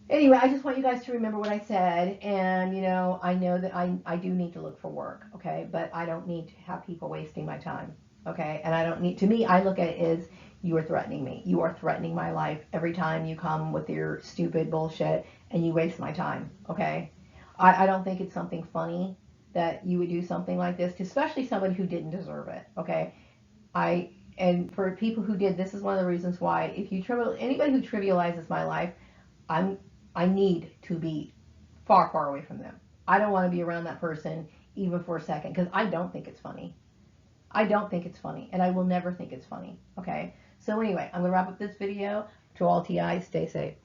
anyway, I just want you guys to remember what I said. And, you know, I know that I do need to look for work, okay? But I don't need to have people wasting my time, okay? And I don't need, to me, I look at it as you are threatening me. You are threatening my life every time you come with your stupid bullshit and you waste my time, okay? I don't think it's something funny that you would do something like this, especially somebody who didn't deserve it, okay? And for people who did, this is one of the reasons why, if you anybody who trivializes my life, I need to be far, far away from them. I don't want to be around that person even for a second because I don't think it's funny. I don't think it's funny, and I will never think it's funny, okay? So anyway, I'm going to wrap up this video. To all TIs, stay safe.